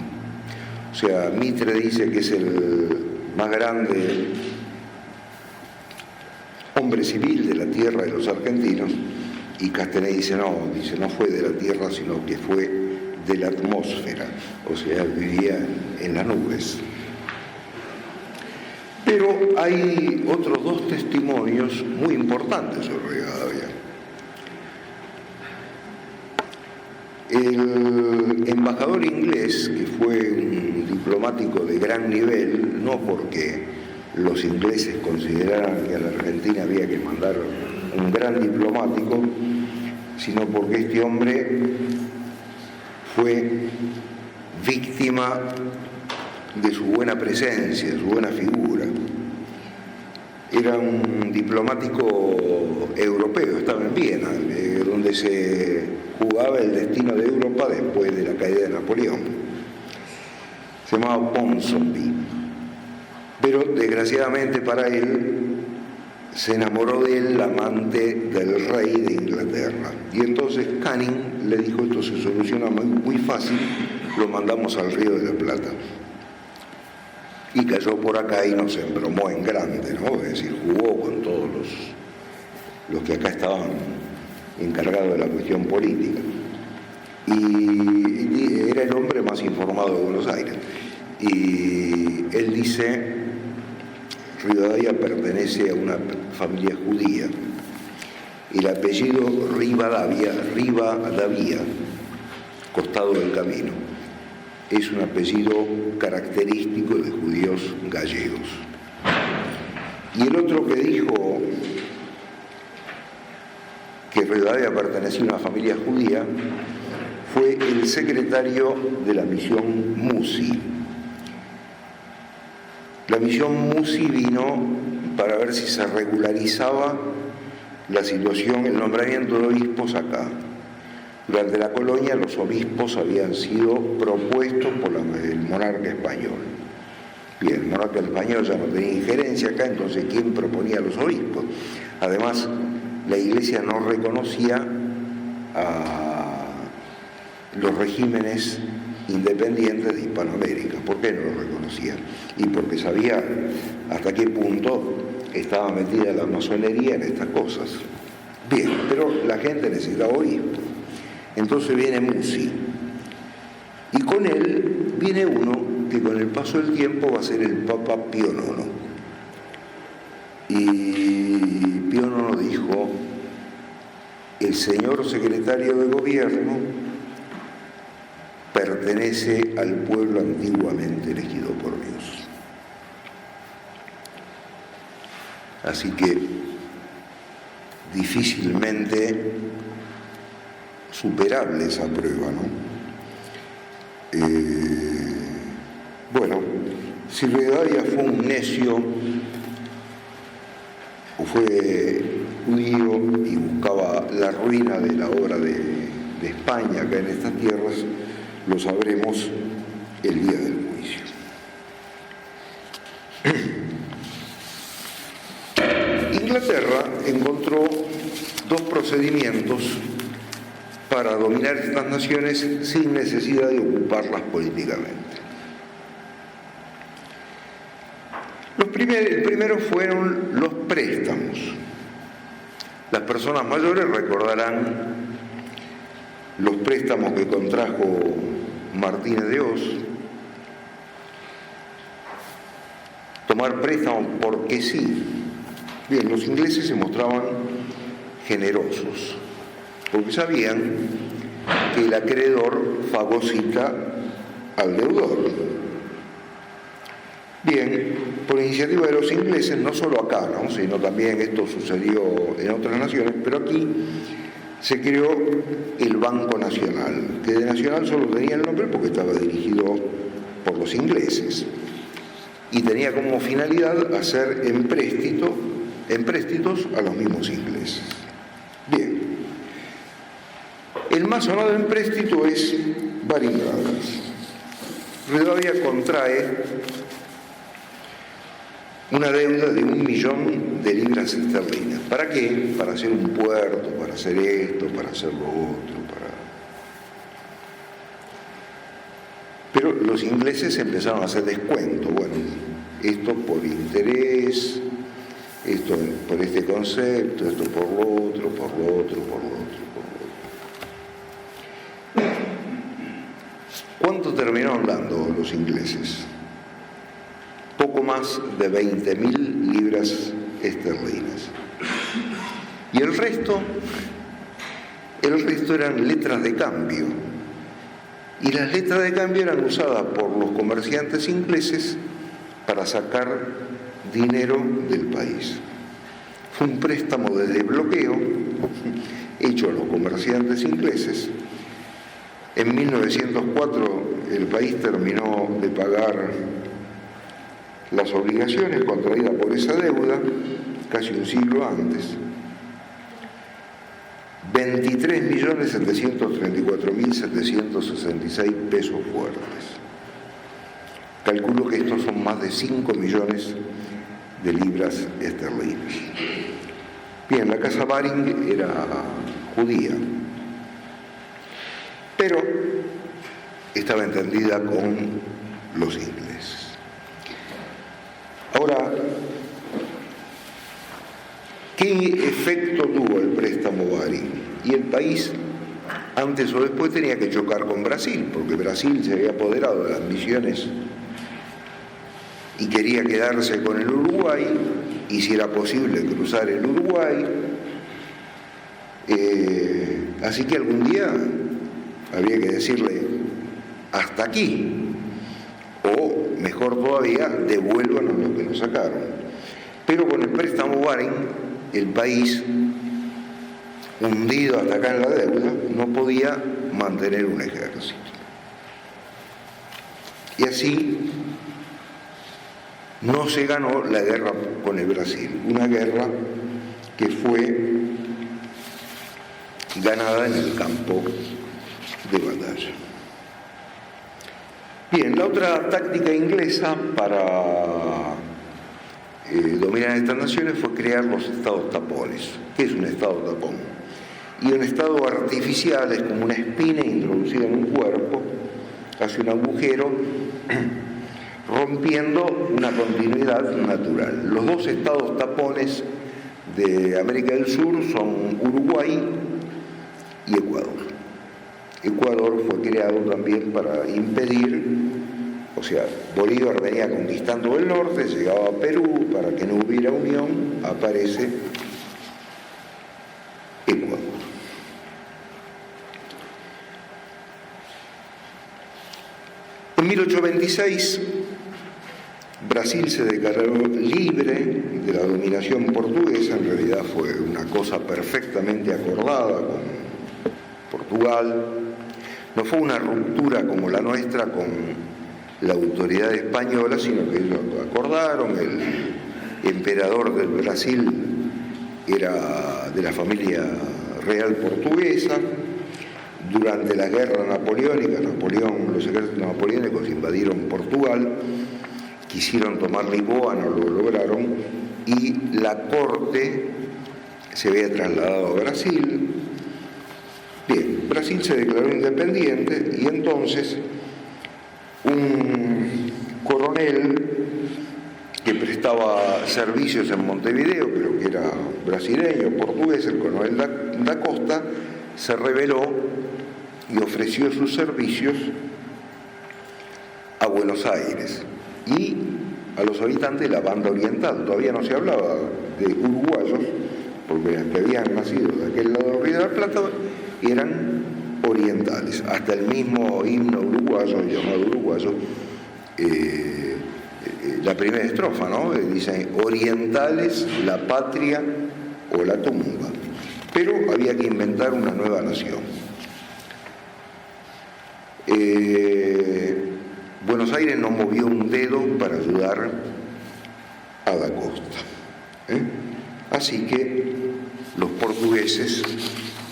O sea, Mitre dice que es el más grande hombre civil de la tierra de los argentinos, y Castellani dice no fue de la tierra, sino que fue de la atmósfera, o sea, vivía en las nubes. Pero hay otros dos testimonios muy importantes sobre Rivadavia. El embajador inglés, que fue un diplomático de gran nivel, no porque los ingleses consideraran que a la Argentina había que mandar un gran diplomático, sino porque este hombre fue víctima de su buena presencia, de su buena figura. Era un diplomático europeo, estaba en Viena, donde se jugaba el destino de Europa después de la caída de Napoleón. Se llamaba Ponsonby. Pero desgraciadamente para él se enamoró de él la amante del rey de Inglaterra. Y entonces Canning le dijo, esto se soluciona muy fácil, lo mandamos al Río de la Plata. Y cayó por acá y nos embromó en grande, ¿no? Es decir, jugó con todos los que acá estaban encargados de la cuestión política. Y era el hombre más informado de Buenos Aires. Y él dice, Rivadavia pertenece a una familia judía. El apellido Rivadavia, costado del camino, es un apellido característico de judíos gallegos. Y el otro que dijo que Rivadavia pertenecía a una familia judía fue el secretario de la misión Musi. La misión Musi vino para ver si se regularizaba la situación, el nombramiento de obispos acá. Durante la colonia los obispos habían sido propuestos por el monarca español. Bien, el monarca español ya no tenía injerencia acá, entonces ¿quién proponía a los obispos? Además, la Iglesia no reconocía a los regímenes independientes de Hispanoamérica. ¿Por qué no lo reconocía? Y porque sabía hasta qué punto estaba metida la masonería en estas cosas. Bien, pero la gente necesitaba oír. Entonces viene Musi, y con él viene uno que con el paso del tiempo va a ser el Papa Pío IX. Y Pío IX dijo: el señor secretario de gobierno pertenece al pueblo antiguamente elegido por Dios. Así que difícilmente superable esa prueba, ¿no? Bueno, si Rivadavia fue un necio o fue judío y buscaba la ruina de la obra de España acá en estas tierras, lo sabremos el día del juicio. Inglaterra encontró dos procedimientos para dominar estas naciones sin necesidad de ocuparlas políticamente. El primero fueron los préstamos. Las personas mayores recordarán los préstamos que contrajo Martínez de Hoz. Tomar préstamos porque sí. Bien, los ingleses se mostraban generosos, porque sabían que el acreedor fagocita al deudor. Bien, por iniciativa de los ingleses, no solo acá, ¿no?, sino también esto sucedió en otras naciones, pero aquí se creó el Banco Nacional, que de nacional solo tenía el nombre porque estaba dirigido por los ingleses y tenía como finalidad hacer empréstitos a los mismos ingleses. Bien, el más sonado empréstito es Baring Brothers. Rivadavia contrae una deuda de 1 millón de libras esterlinas. ¿Para qué? Para hacer un puerto, para hacer esto, para hacer lo otro, Pero los ingleses empezaron a hacer descuento. Bueno, esto por interés, esto por este concepto, esto por lo otro, por lo otro, por lo otro, por lo otro. ¿Cuánto terminaron dando los ingleses? Poco más de 20.000 libras esterlinas. Y el resto eran letras de cambio. Y las letras de cambio eran usadas por los comerciantes ingleses para sacar dinero del país. Fue un préstamo de desbloqueo hecho a los comerciantes ingleses. En 1904 el país terminó de pagar las obligaciones contraídas por esa deuda, casi un siglo antes. 23.734.766 pesos fuertes. Calculo que estos son más de 5 millones de libras esterlinas. Bien, la casa Baring era judía, pero estaba entendida con los ingleses. Ahora, ¿qué efecto tuvo el préstamo Baring? Y el país, antes o después, tenía que chocar con Brasil, porque Brasil se había apoderado de las misiones y quería quedarse con el Uruguay, y si era posible cruzar el Uruguay. Así que algún día habría que decirle hasta aquí, o mejor todavía, devuélvanos lo que nos sacaron. Pero con el préstamo Baring, el país, hundido hasta acá en la deuda, no podía mantener un ejército. Y así no se ganó la guerra con el Brasil, una guerra que fue ganada en el campo de batalla. Bien, la otra táctica inglesa para dominar estas naciones fue crear los estados tapones. ¿Qué es un estado tapón? y un estado artificial es como una espina introducida en un cuerpo, hace un agujero, rompiendo una continuidad natural. Los dos estados tapones de América del Sur son Uruguay y Ecuador. Ecuador fue creado también para impedir, o sea, Bolívar venía conquistando el norte, llegaba a Perú, para que no hubiera unión, aparece Ecuador. En 1826, Brasil se declaró libre de la dominación portuguesa. En realidad fue una cosa perfectamente acordada con Portugal. No fue una ruptura como la nuestra con la autoridad española, sino que ellos acordaron. El emperador del Brasil era de la familia real portuguesa. Durante la guerra napoleónica, los ejércitos napoleónicos invadieron Portugal, quisieron tomar Lisboa, no lo lograron, y la corte se había trasladado a Brasil. Bien, Brasil se declaró independiente y entonces un coronel que prestaba servicios en Montevideo, pero que era brasileño, portugués, el coronel da Costa, se rebeló y ofreció sus servicios a Buenos Aires y a los habitantes de la banda oriental. Todavía no se hablaba de uruguayos, porque los que habían nacido de aquel lado del Río de la Plata eran orientales. Hasta el mismo himno uruguayo, llamado uruguayo, la primera estrofa, ¿no? Dice, orientales, la patria o la tumba. Pero había que inventar una nueva nación. Buenos Aires no movió un dedo para ayudar a Da Costa. Así que los portugueses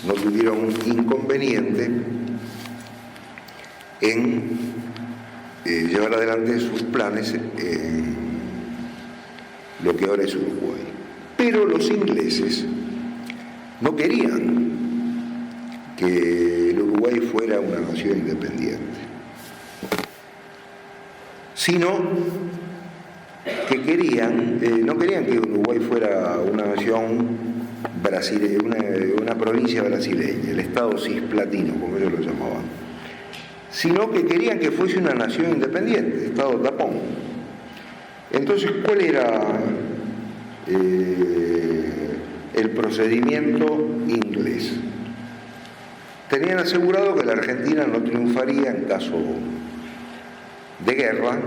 no tuvieron inconveniente en llevar adelante sus planes en lo que ahora es Uruguay. Pero los ingleses no querían que el Uruguay fuera una nación independiente, sino que no querían que Uruguay fuera una nación brasileña, una provincia brasileña, el estado cisplatino, como ellos lo llamaban, sino que querían que fuese una nación independiente, estado tapón. Entonces, ¿cuál era el procedimiento inglés? Tenían asegurado que la Argentina no triunfaría en caso de guerra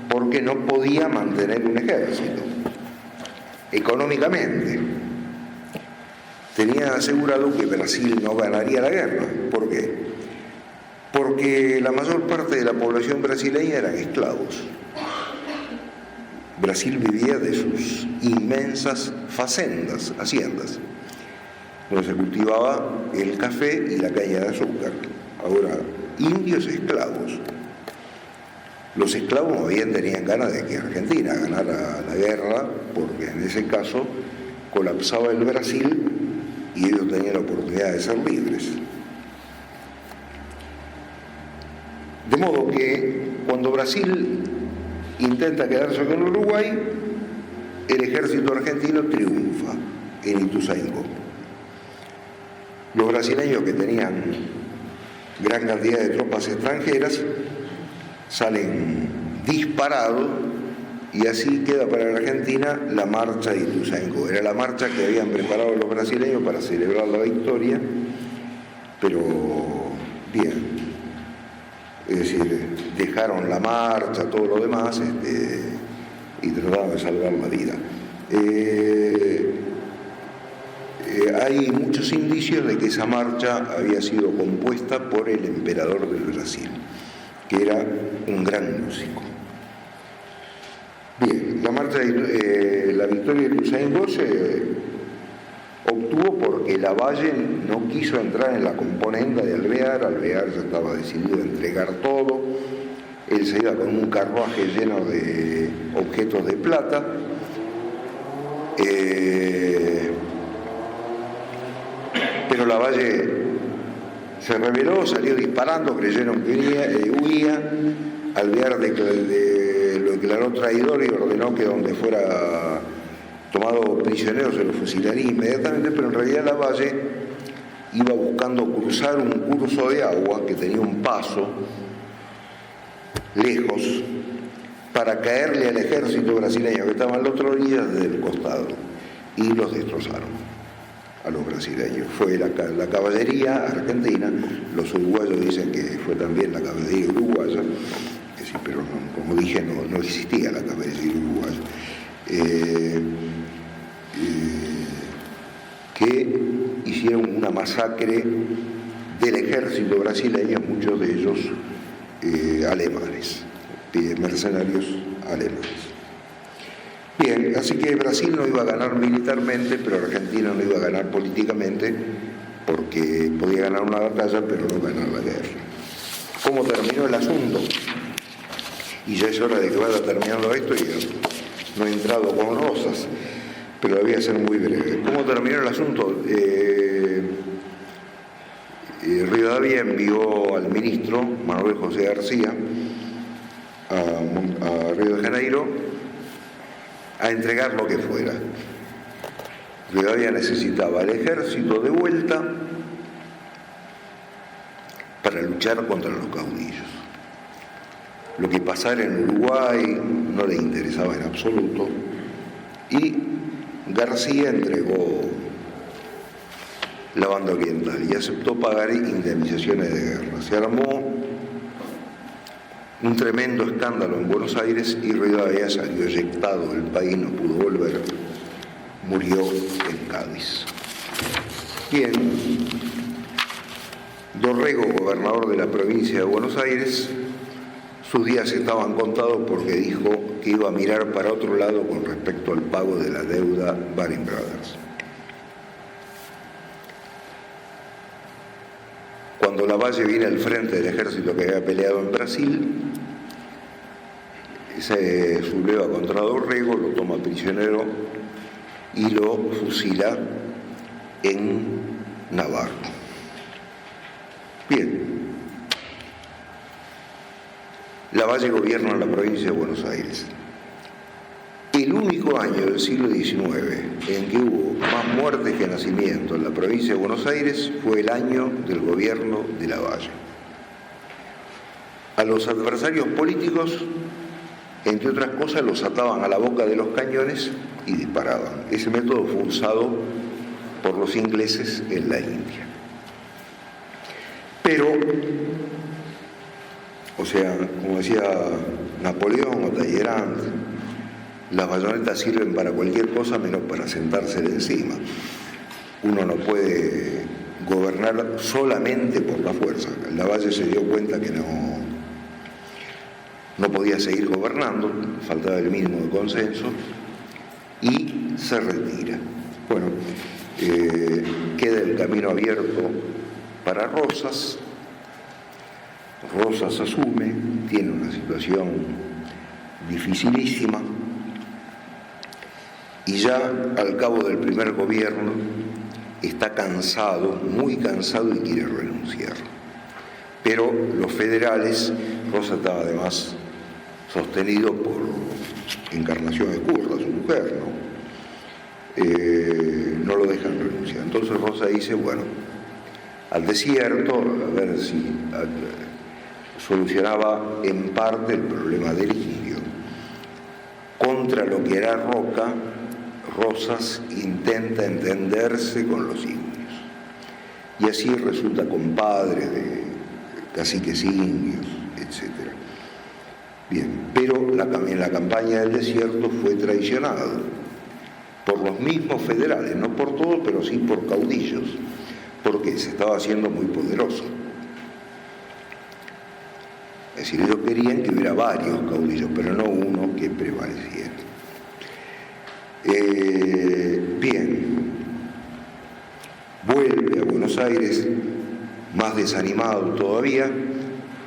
porque no podía mantener un ejército económicamente. Tenían asegurado que Brasil no ganaría la guerra. ¿Por qué? Porque la mayor parte de la población brasileña eran esclavos. Brasil vivía de sus inmensas haciendas, donde se cultivaba el café y la caña de azúcar. Ahora, indios esclavos. Los esclavos más bien tenían ganas de que Argentina ganara la guerra, porque en ese caso colapsaba el Brasil y ellos tenían la oportunidad de ser libres. De modo que cuando Brasil intenta quedarse con Uruguay, el ejército argentino triunfa en Ituzaingó. Los brasileños, que tenían gran cantidad de tropas extranjeras, salen disparados y así queda para la Argentina la marcha de Ituzaingó. Era la marcha que habían preparado los brasileños para celebrar la victoria, pero bien. Es decir, dejaron la marcha, todo lo demás, y trataron de salvar la vida. Hay muchos indicios de que esa marcha había sido compuesta por el emperador del Brasil, que era un gran músico. Bien, la victoria de Ituzaingó se obtuvo porque Lavalle no quiso entrar en la componenda de Alvear. Alvear ya estaba decidido a entregar todo. Él se iba con un carruaje lleno de objetos de plata. Pero Bueno, Lavalle se rebeló, salió disparando, creyeron que huía, Alvear lo declaró traidor y ordenó que donde fuera tomado prisionero se lo fusilaría inmediatamente, pero en realidad Lavalle iba buscando cruzar un curso de agua que tenía un paso lejos para caerle al ejército brasileño que estaba en la otra orilla desde el costado, y los destrozaron a los brasileños. Fue la caballería argentina, los uruguayos dicen que fue también la caballería uruguaya, que sí, pero no, como dije, no existía la caballería uruguaya, que hicieron una masacre del ejército brasileño, muchos de ellos alemanes, mercenarios alemanes. Bien, así que Brasil no iba a ganar militarmente, pero Argentina no iba a ganar políticamente, porque podía ganar una batalla, pero no ganar la guerra. ¿Cómo terminó el asunto? Y ya es hora de que vaya terminando esto, y no he entrado con Rosas, pero voy a ser muy breve. ¿Cómo terminó el asunto? Rivadavia envió al ministro Manuel José García a Río de Janeiro a entregar lo que fuera. Rivadavia necesitaba el ejército de vuelta para luchar contra los caudillos. Lo que pasara en Uruguay no le interesaba en absoluto, y García entregó la banda oriental y aceptó pagar indemnizaciones de guerra. Se armó un tremendo escándalo en Buenos Aires y Rivadavia salió eyectado del país, no pudo volver, murió en Cádiz. Bien, Dorrego, gobernador de la provincia de Buenos Aires, sus días estaban contados porque dijo que iba a mirar para otro lado con respecto al pago de la deuda Baring Brothers. Cuando Lavalle viene al frente del ejército que había peleado en Brasil, se subleva contra Dorrego, lo toma prisionero y lo fusila en Navarro. Bien. Lavalle gobierna en la provincia de Buenos Aires. El único año del siglo XIX en que hubo más muertes que nacimientos en la provincia de Buenos Aires fue el año del gobierno de Lavalle. A los adversarios políticos, entre otras cosas, los ataban a la boca de los cañones y disparaban. Ese método fue usado por los ingleses en la India. Pero, o sea, como decía Napoleón o Talleyrand, las bayonetas sirven para cualquier cosa menos para sentarse de encima. Uno no puede gobernar solamente por la fuerza. Lavalle se dio cuenta que no podía seguir gobernando, faltaba el mínimo de consenso, y se retira. Bueno, queda el camino abierto para Rosas. Rosas asume, tiene una situación dificilísima, y ya al cabo del primer gobierno está cansado, muy cansado, y quiere renunciar. Pero los federales, Rosas estaba además sostenido por Encarnación Ezcurra, su mujer, no lo dejan renunciar. Entonces Rosas dice, bueno, al desierto, a ver si solucionaba en parte el problema del indio. Contra lo que era Roca, Rosas intenta entenderse con los indios, y así resulta compadre de caciques indios, etc. Bien, pero en la campaña del desierto fue traicionado por los mismos federales, no por todos, pero sí por caudillos, porque se estaba haciendo muy poderoso. Es decir, ellos querían que hubiera varios caudillos, pero no uno que prevaleciera. Bien, vuelve a Buenos Aires más desanimado todavía,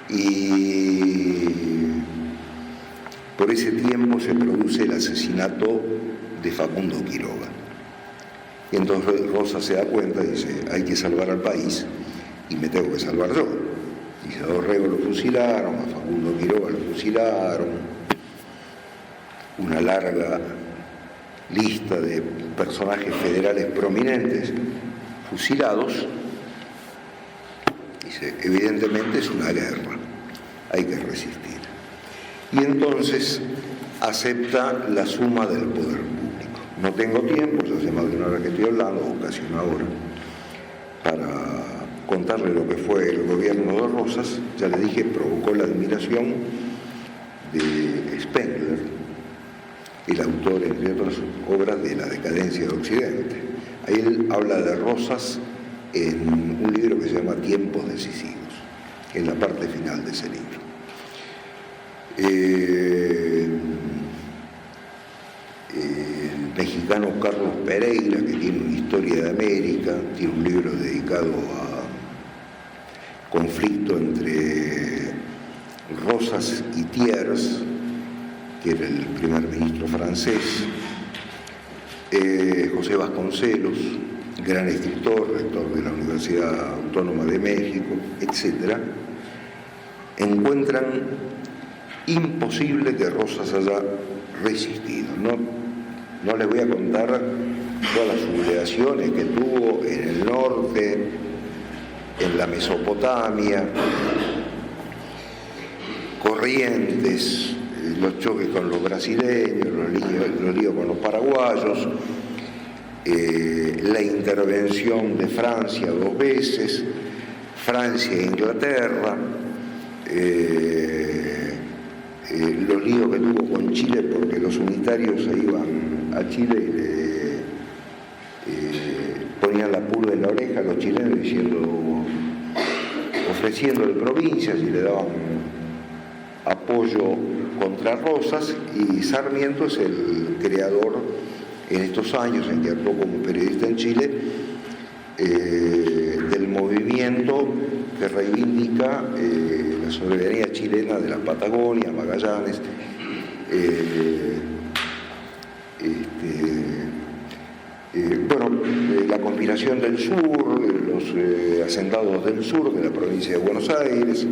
y por ese tiempo se produce el asesinato de Facundo Quiroga. Y entonces Rosas se da cuenta y dice, hay que salvar al país y me tengo que salvar yo. Y a Dorrego lo fusilaron, a Facundo Quiroga lo fusilaron, una larga lista de personajes federales prominentes fusilados. Dice, evidentemente es una guerra, hay que resistir. Y entonces acepta la suma del poder público. No tengo tiempo, ya hace más de una hora que estoy hablando, o casi una hora, para contarle lo que fue el gobierno de Rosas. Ya le dije, provocó la admiración de Spengler, el autor, entre otras obras, de La decadencia de Occidente. Ahí él habla de Rosas en un libro que se llama Tiempos decisivos, en la parte final de ese libro. El mexicano Carlos Pereira, que tiene una historia de América, tiene un libro dedicado a conflicto entre Rosas y Thiers, que era el primer ministro francés. José Vasconcelos, gran escritor, rector de la Universidad Autónoma de México, etc., encuentran imposible que Rosas haya resistido. No les voy a contar todas las sublevaciones que tuvo en el norte, en la Mesopotamia, Corrientes, los choques con los brasileños, los líos con los paraguayos, la intervención de Francia 2 veces, Francia e Inglaterra, los líos que tuvo con Chile porque los unitarios se iban a Chile y le ponían la pulga en la oreja a los chilenos ofreciéndole provincias y le daban apoyo contra Rosas. Y Sarmiento es el creador, en estos años en que actuó como periodista en Chile, del movimiento que reivindica la soberanía chilena de la Patagonia, Magallanes, la conspiración del sur, los hacendados del sur de la provincia de Buenos Aires,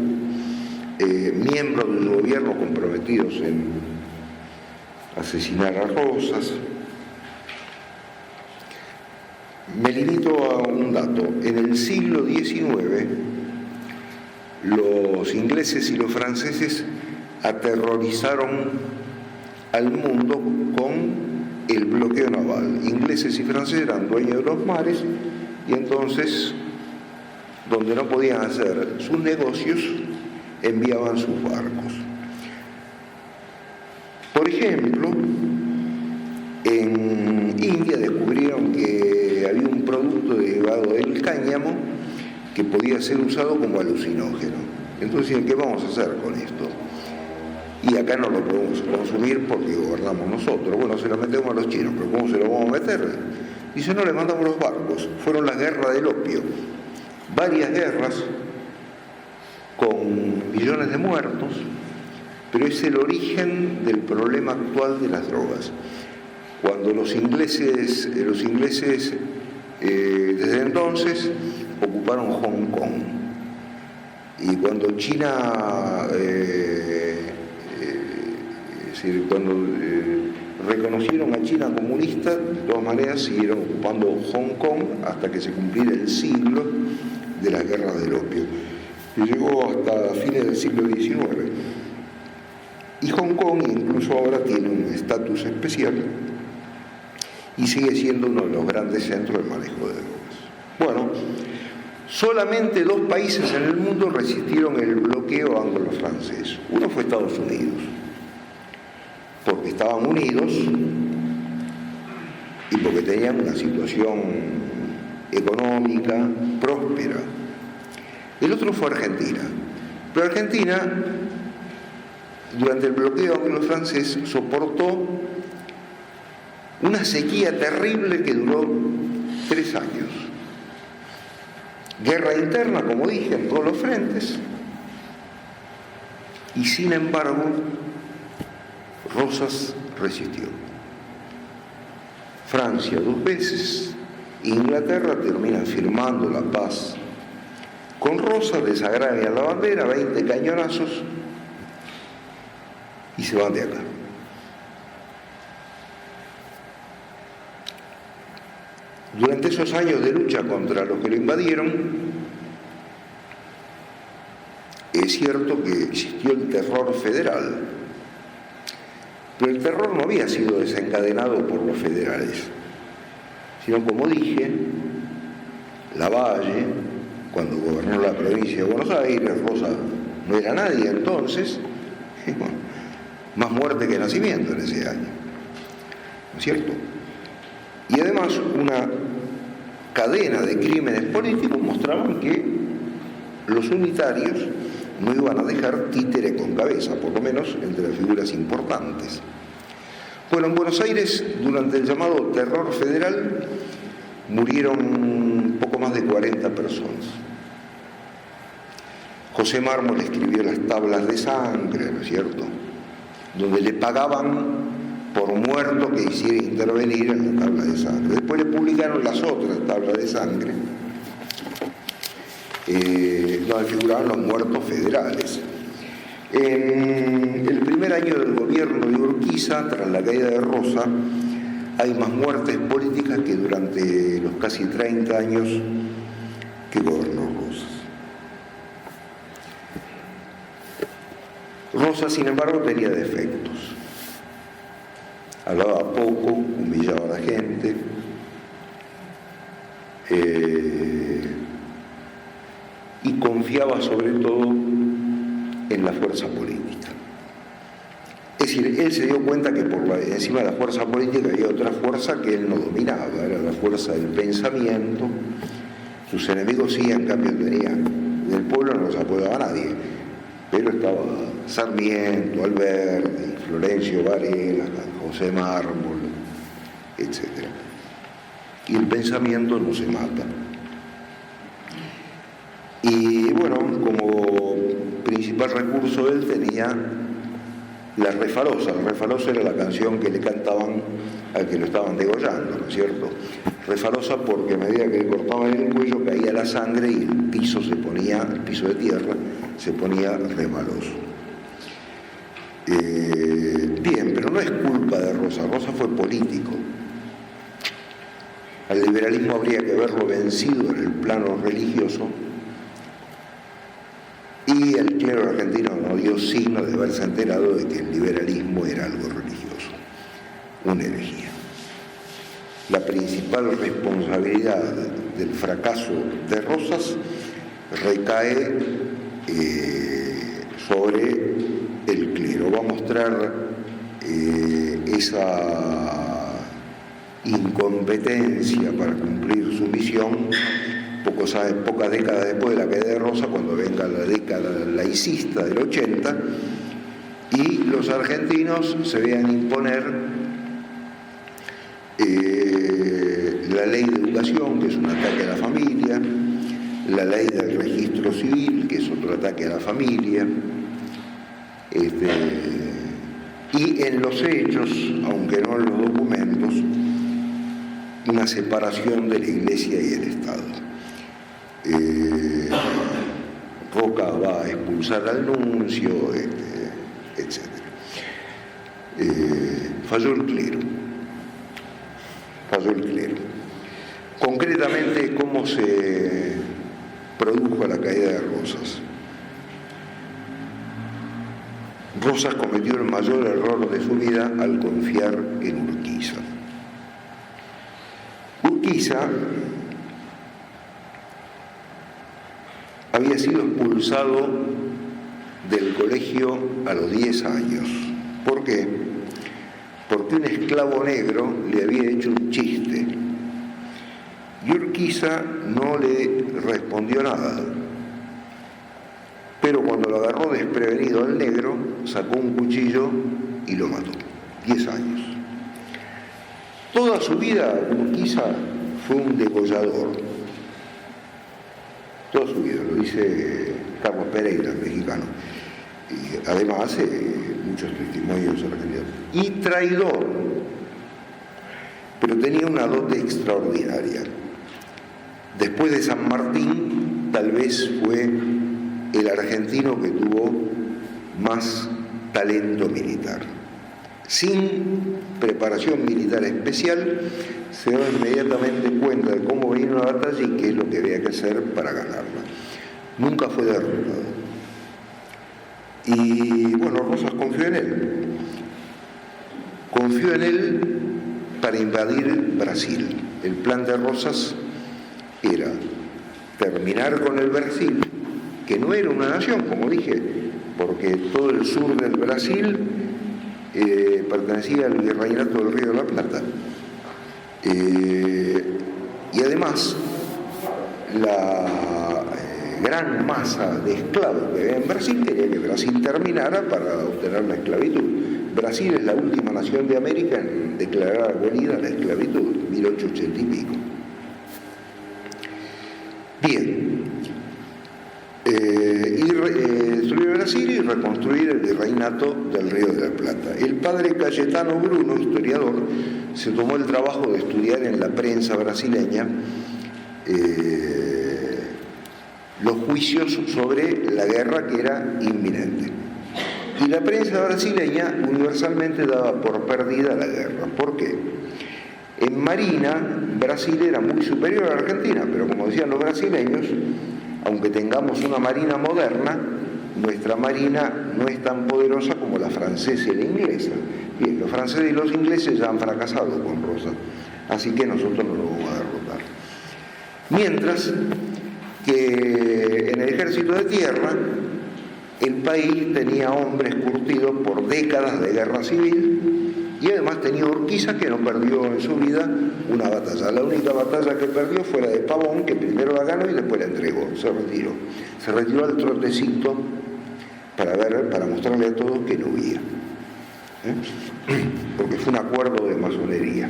miembros del gobierno comprometidos en asesinar a Rosas. Me limito a un dato. En el siglo XIX, los ingleses y los franceses aterrorizaron al mundo con el bloqueo naval. Ingleses y franceses eran dueños de los mares y entonces, donde no podían hacer sus negocios, enviaban sus barcos. Por ejemplo, en India descubrieron que había un producto derivado del cáñamo que podía ser usado como alucinógeno. Entonces, ¿qué vamos a hacer con esto? Y acá no lo podemos consumir porque gobernamos nosotros. Bueno, se lo metemos a los chinos, pero ¿cómo se lo vamos a meter? Dice, no, le mandamos los barcos. Fueron las guerras del opio. Varias guerras con millones de muertos, pero es el origen del problema actual de las drogas. Cuando los ingleses desde entonces ocuparon Hong Kong, y cuando China, cuando reconocieron a China comunista, de todas maneras siguieron ocupando Hong Kong hasta que se cumpliera el siglo de las guerras del opio, y llegó hasta fines del siglo XIX. Y Hong Kong incluso ahora tiene un estatus especial y sigue siendo uno de los grandes centros del manejo de drogas. Bueno, solamente 2 países en el mundo resistieron el bloqueo anglo-francés. Uno fue Estados Unidos, porque estaban unidos y porque tenían una situación económica próspera. El otro fue Argentina. Pero Argentina, durante el bloqueo anglo-francés, soportó una sequía terrible que duró 3 años. Guerra interna, como dije, en todos los frentes. Y sin embargo, Rosas resistió. Francia 2 veces, Inglaterra termina firmando la paz con Rosas, desagranian la bandera, 20 cañonazos y se van de acá. Durante esos años de lucha contra los que lo invadieron, es cierto que existió el terror federal, pero el terror no había sido desencadenado por los federales, sino, como dije, Lavalle, cuando gobernó la provincia de Buenos Aires, Rosa no era nadie entonces, bueno, más muerte que nacimiento en ese año, ¿no es cierto? Y además una cadena de crímenes políticos mostraban que los unitarios no iban a dejar títere con cabeza, por lo menos entre las figuras importantes. Bueno, en Buenos Aires, durante el llamado terror federal, murieron poco más de 40 personas. José Mármol escribió las tablas de sangre, ¿no es cierto?, donde le pagaban por muerto que hiciera intervenir en la tabla de sangre. Después le publicaron las otras tablas de sangre, donde figuraban los muertos federales. En el primer año del gobierno de Urquiza, tras la caída de Rosa, hay más muertes políticas que durante los casi 30 años que gobernó Rosas. Rosa, sin embargo, tenía defectos. Hablaba poco, humillaba a la gente, y confiaba sobre todo en la fuerza política. Es decir, él se dio cuenta que encima de la fuerza política había otra fuerza que él no dominaba, era la fuerza del pensamiento. Sus enemigos sí, en cambio, tenían. Del pueblo no los apoyaba nadie, pero estaba Sarmiento, Alberti, Florencio Varela, José Mármol, etc. Y el pensamiento no se mata. Y bueno, como principal recurso él tenía la refalosa. La refalosa era la canción que le cantaban al que lo estaban degollando, ¿no es cierto? Refalosa porque a medida que le cortaban el cuello caía la sangre y el piso de tierra se ponía resbaloso. Bien, pero no es culpa de Rosa. Rosa fue político. Al liberalismo habría que haberlo vencido en el plano religioso, y el clero argentino no dio signo de haberse enterado de que el liberalismo era algo religioso, una herejía. La principal responsabilidad del fracaso de Rosas recae sobre el clero. Va a mostrar esa incompetencia para cumplir su misión pocas décadas después de la caída de Rosa, cuando venga la década laicista del 80 y los argentinos se vean imponer la ley de educación, que es un ataque a la familia, la ley del registro civil, que es otro ataque a la familia, y en los hechos, aunque no en los documentos, una separación de la Iglesia y el Estado. Roca va a expulsar al nuncio, etc. Falló el clero. Concretamente, ¿cómo se produjo la caída de Rosas? Rosas cometió el mayor error de su vida al confiar en Urquiza. Urquiza había sido expulsado del colegio a los 10 años. ¿Por qué? Porque un esclavo negro le había hecho un chiste y Urquiza no le respondió nada. Pero cuando lo agarró desprevenido al negro, sacó un cuchillo y lo mató. 10 años. Toda su vida Urquiza fue un degollador. Toda su vida, lo dice Carlos Pereira, el mexicano. Y además muchos testimonios argentinos. Y traidor. Pero tenía una dote extraordinaria. Después de San Martín, tal vez fue el argentino que tuvo más talento militar. Sin preparación militar especial, se da inmediatamente cuenta de cómo venía una batalla y qué es lo que había que hacer para ganarla. Nunca fue derrotado. Y bueno, Rosas confió en él. Confió en él para invadir Brasil. El plan de Rosas era terminar con el Brasil, que no era una nación, como dije, porque todo el sur del Brasil pertenecía al virreinato del Río de la Plata. Y además, la gran masa de esclavos que había en Brasil quería que Brasil terminara para obtener la esclavitud. Brasil es la última nación de América en declarar abolida la esclavitud, 1880 y pico. Bien, destruir Brasil y reconstruir el virreinato del Río de la Plata. El padre Cayetano Bruno, historiador, se tomó el trabajo de estudiar en la prensa brasileña los juicios sobre la guerra que era inminente. Y la prensa brasileña universalmente daba por perdida la guerra. ¿Por qué? En marina, Brasil era muy superior a la Argentina, pero como decían los brasileños, aunque tengamos una marina moderna, nuestra marina no es tan poderosa como la francesa y la inglesa. Bien, los franceses y los ingleses ya han fracasado con Rosas, así que nosotros no lo vamos a derrotar. Mientras que en el ejército de tierra, el país tenía hombres curtidos por décadas de guerra civil y además tenía Urquiza, que no perdió en su vida una batalla. La única batalla que perdió fue la de Pavón, que primero la ganó y después la entregó, se retiró. Se retiró al trotecito para mostrarle a todos que no huía. Porque fue un acuerdo de masonería.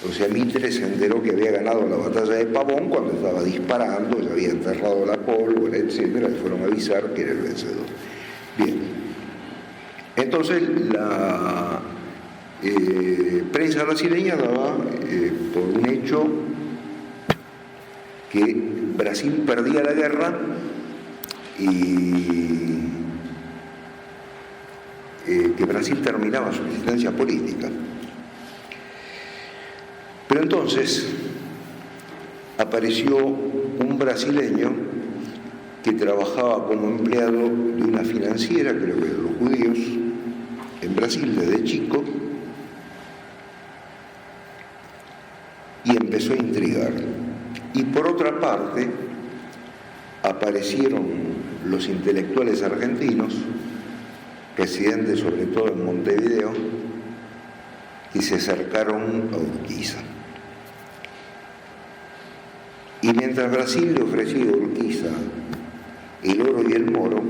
O sea, Mitre se enteró que había ganado la batalla de Pavón cuando estaba disparando, ya había enterrado la pólvora, etcétera, y fueron a avisar que era el vencedor. Bien. Entonces, la prensa brasileña daba por un hecho que Brasil perdía la guerra y que Brasil terminaba su existencia política. Pero entonces apareció un brasileño que trabajaba como empleado de una financiera, creo que de los judíos, en Brasil desde chico, y empezó a intrigar. Y por otra parte, aparecieron los intelectuales argentinos, residentes sobre todo en Montevideo, y se acercaron a Urquiza. Y mientras Brasil le ofrecía a Urquiza el oro y el moro,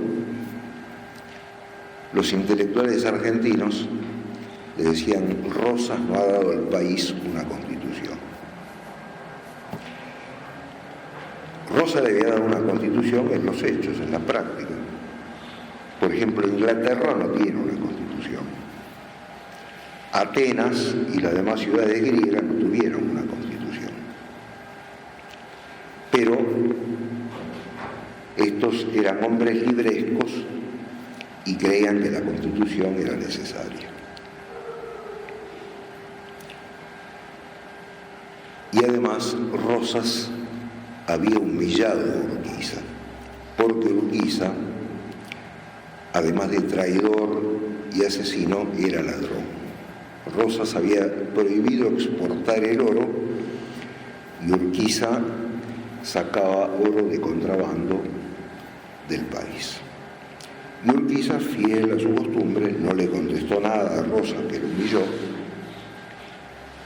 los intelectuales argentinos le decían: Rosas no ha dado al país una constitución. Rosas le había dado una constitución en los hechos, en la práctica. Por ejemplo, Inglaterra no tiene una constitución. Atenas y las demás ciudades griegas no tuvieron una constitución. Pero estos eran hombres librescos y creían que la constitución era necesaria. Y además Rosas había humillado a Urquiza, porque Urquiza, además de traidor y asesino, era ladrón. Rosas había prohibido exportar el oro y Urquiza sacaba oro de contrabando del país. Y Urquiza, fiel a su costumbre, no le contestó nada a Rosas, que lo humilló,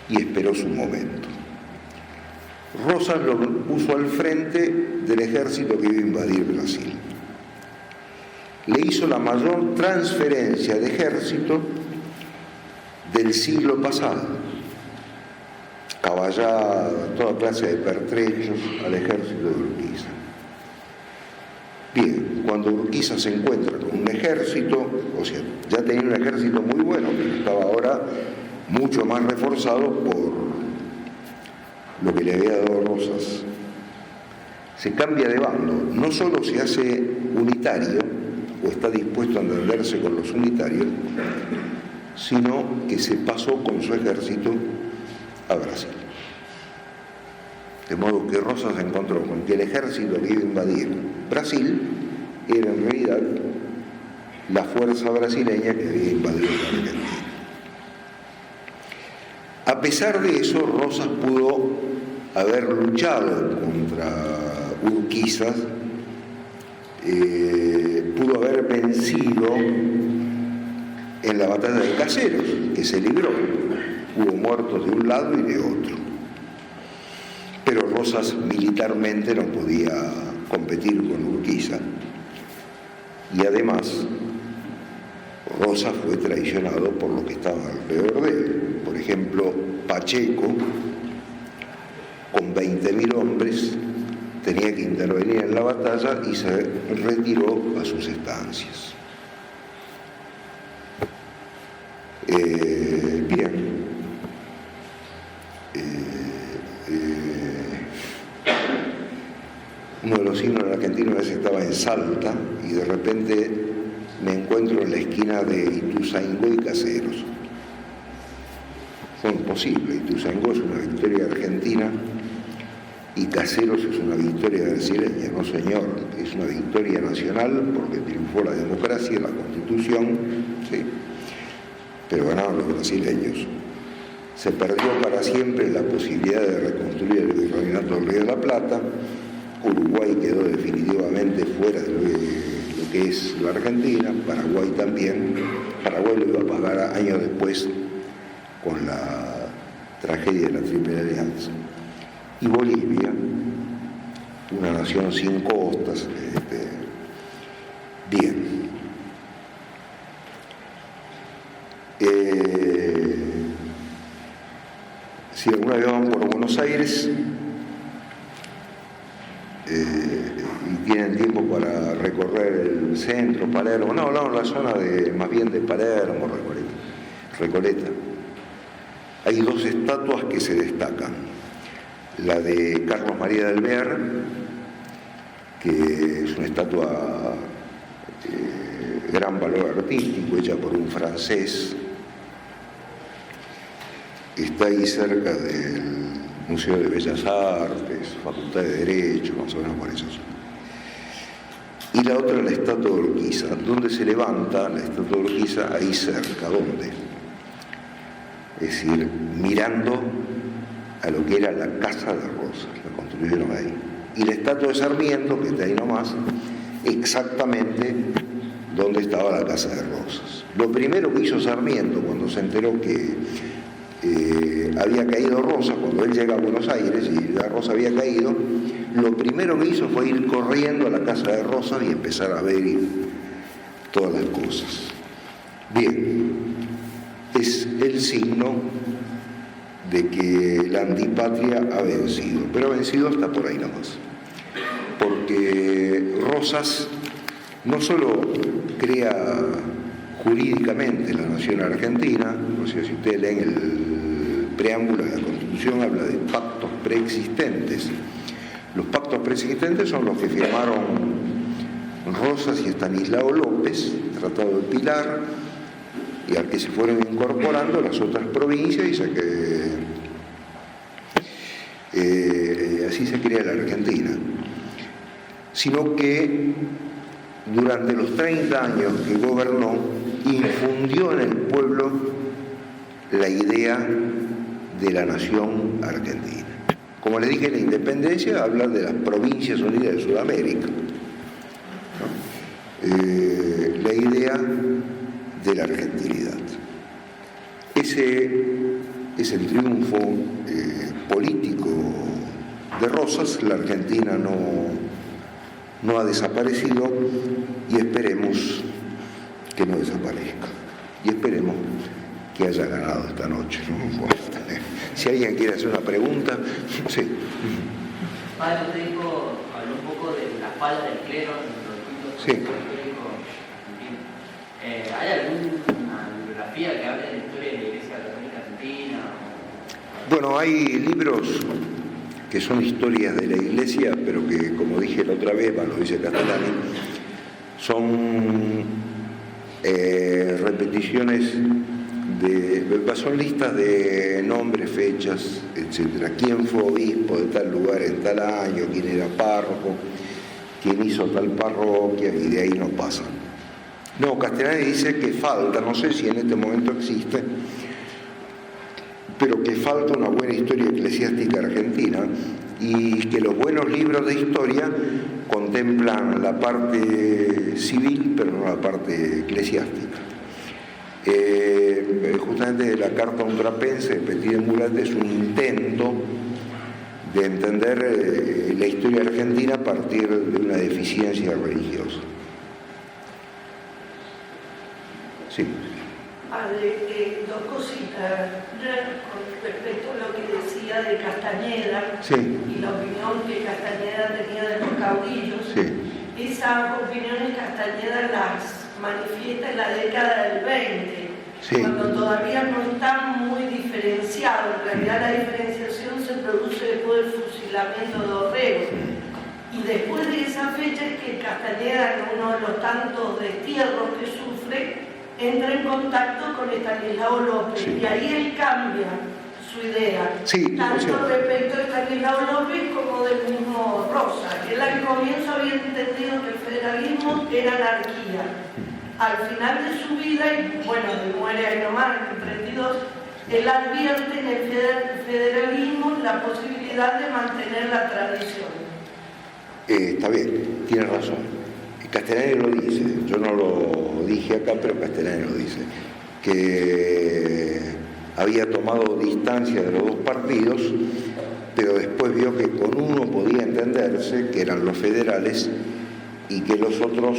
y esperó su momento. Rosas lo puso al frente del ejército que iba a invadir Brasil. Le hizo la mayor transferencia de ejército del siglo pasado, caballada, toda clase de pertrechos al ejército de Urquiza. Bien, cuando Urquiza se encuentra con un ejército, o sea, ya tenía un ejército muy bueno, pero estaba ahora mucho más reforzado por lo que le había dado Rosas se cambia de bando, no solo se hace unitario o está dispuesto a entenderse con los unitarios, sino que se pasó con su ejército a Brasil. De modo que Rosas se encontró con que el ejército que iba a invadir Brasil era en realidad la fuerza brasileña que había invadido la Argentina. A pesar de eso, Rosas pudo haber luchado contra Urquiza, pudo haber vencido en la batalla de Caseros, que se libró. Hubo muertos de un lado y de otro. Pero Rosas militarmente no podía competir con Urquiza. Y además, Rosas fue traicionado por lo que estaba alrededor de él. Por ejemplo, Pacheco, con 20.000 hombres, tenía que intervenir en la batalla y se retiró a sus estancias. Bien. Uno de los signos argentinos es que estaba en Salta y de repente me encuentro en la esquina de Ituzaingó y Caseros. Fue imposible. Ituzaingó es una victoria argentina y Caseros es una victoria brasileña. No, señor, es una victoria nacional porque triunfó la democracia, la Constitución, ¿sí? Pero ganaron los brasileños. Se perdió para siempre la posibilidad de reconstruir el virreinato del Río de la Plata. Uruguay quedó definitivamente fuera de lo que es la Argentina, Paraguay también. Paraguay lo iba a pagar años después con la tragedia de la Triple Alianza. Y Bolivia, una nación sin costas, bien. Si alguna vez van por Buenos Aires y tienen tiempo para recorrer el centro, Palermo, no, la zona más bien de Palermo, Recoleta, hay dos estatuas que se destacan. La de Carlos María de Alvear, que es una estatua de gran valor artístico, hecha por un francés. Está ahí cerca del Museo de Bellas Artes, Facultad de Derecho, más o menos por eso. Y la otra, la estatua de Urquiza. ¿Dónde se levanta la estatua de Urquiza? Ahí cerca. ¿Dónde? Es decir, mirando a lo que era la Casa de Rosas, la construyeron ahí. Y la estatua de Sarmiento, que está ahí nomás, exactamente donde estaba la Casa de Rosas. Lo primero que hizo Sarmiento cuando se enteró que había caído Rosas, cuando él llega a Buenos Aires y la Rosa había caído, lo primero que hizo fue ir corriendo a la Casa de Rosas y empezar a ver todas las cosas. Bien, es el signo de que la antipatria ha vencido, pero ha vencido hasta por ahí nomás, porque Rosas no solo crea jurídicamente la nación argentina, o sea, si ustedes leen el preámbulo de la Constitución, habla de pactos preexistentes. Los pactos preexistentes son los que firmaron Rosas y Estanislao López, Tratado de Pilar, y al que se fueron incorporando las otras provincias y así se crea la Argentina. Sino que durante los 30 años que gobernó, infundió en el pueblo la idea de la nación argentina. Como les dije, la independencia habla de las Provincias Unidas de Sudamérica, ¿no? La idea de la argentinidad. Ese es el triunfo político de Rosas. La Argentina no ha desaparecido y esperemos que no desaparezca. Y esperemos que haya ganado esta noche, ¿no? Si alguien quiere hacer una pregunta, sí. Padre, usted habló un poco de la falda del clero en los Sí. ¿Hay alguna bibliografía que hable de la historia de la Iglesia Católica Argentina? Bueno, hay libros que son historias de la Iglesia, pero que, como dije la otra vez, lo dice Castellani, son repeticiones son listas de nombres, fechas, etcétera. ¿Quién fue obispo de tal lugar en tal año? ¿Quién era párroco? ¿Quién hizo tal parroquia? Y de ahí no pasan. No, Castellani dice que falta, no sé si en este momento existe, pero que falta una buena historia eclesiástica argentina y que los buenos libros de historia contemplan la parte civil, pero no la parte eclesiástica. Justamente la Carta a un Trapense de Petit de Murat es un intento de entender la historia argentina a partir de una deficiencia religiosa. Sí. Dos cositas. Con respecto a lo que decía de Castañeda, sí, y la opinión que Castañeda tenía de los caudillos, sí, esas opiniones Castañeda las manifiesta en la década del 20, sí, cuando todavía no está muy diferenciado. En realidad la diferenciación se produce después del fusilamiento de Orrego. Y después de esa fecha es que Castañeda, en uno de los tantos destierros que sufre, entra en contacto con Estanislao López, sí, y ahí él cambia su idea, sí, tanto respecto a Estanislao López como del mismo Rosa. Él al comienzo había entendido que el federalismo era anarquía. Al final de su vida, y bueno, muere ahí nomás en el 32, él advierte en el federalismo la posibilidad de mantener la tradición. Está bien, tiene razón. Castellani lo dice, yo no lo dije acá, pero Castellani lo dice, que había tomado distancia de los dos partidos, pero después vio que con uno podía entenderse, que eran los federales, y que los otros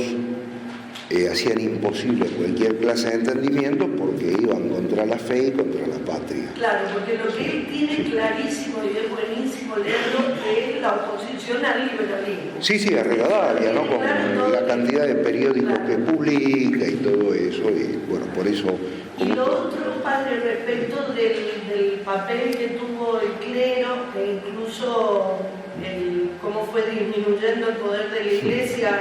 hacían imposible cualquier clase de entendimiento porque iban contra la fe y contra la patria. Claro, porque lo que él tiene clarísimo y es buenísimo leerlo es la oposición al liberalismo. Sí, sí, a Rivadavia, ¿no? Con la cantidad de periódicos que publica y todo eso, y bueno, por eso... Y lo otro, padre, respecto del papel que tuvo el clero, e incluso cómo fue disminuyendo el poder de la Iglesia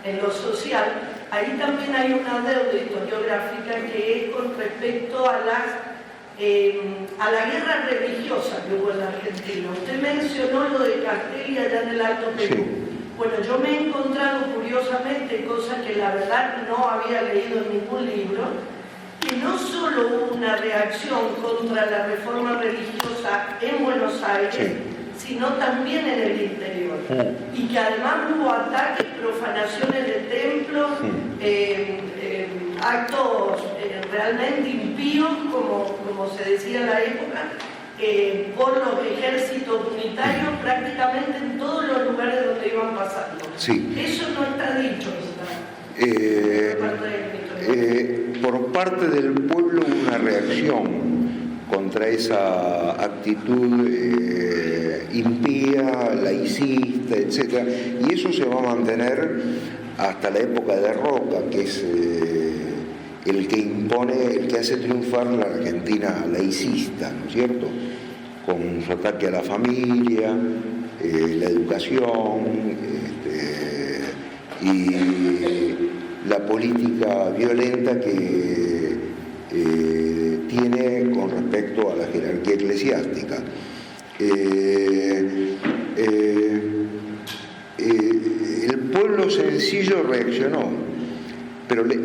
en lo social, ahí también hay una deuda historiográfica que es con respecto a la guerra religiosa que hubo en la Argentina. Usted mencionó lo de Castelli allá en el Alto Perú. Sí. Bueno, yo me he encontrado curiosamente cosas que la verdad no había leído en ningún libro, que no solo hubo una reacción contra la reforma religiosa en Buenos Aires, sí, sino también en el interior. Y que además hubo ataques, profanaciones de templos, actos realmente impíos, como se decía en la época, por los ejércitos unitarios prácticamente en todos los lugares donde iban pasando. Sí. Eso no está dicho. Por parte del pueblo hubo una reacción contra esa actitud impía, laicista, etc. Y eso se va a mantener hasta la época de Roca, que es el que impone, el que hace triunfar la Argentina laicista, ¿no es cierto? Con su ataque a la familia, la educación, y la política violenta que tiene con respecto a la jerarquía eclesiástica. El pueblo sencillo reaccionó,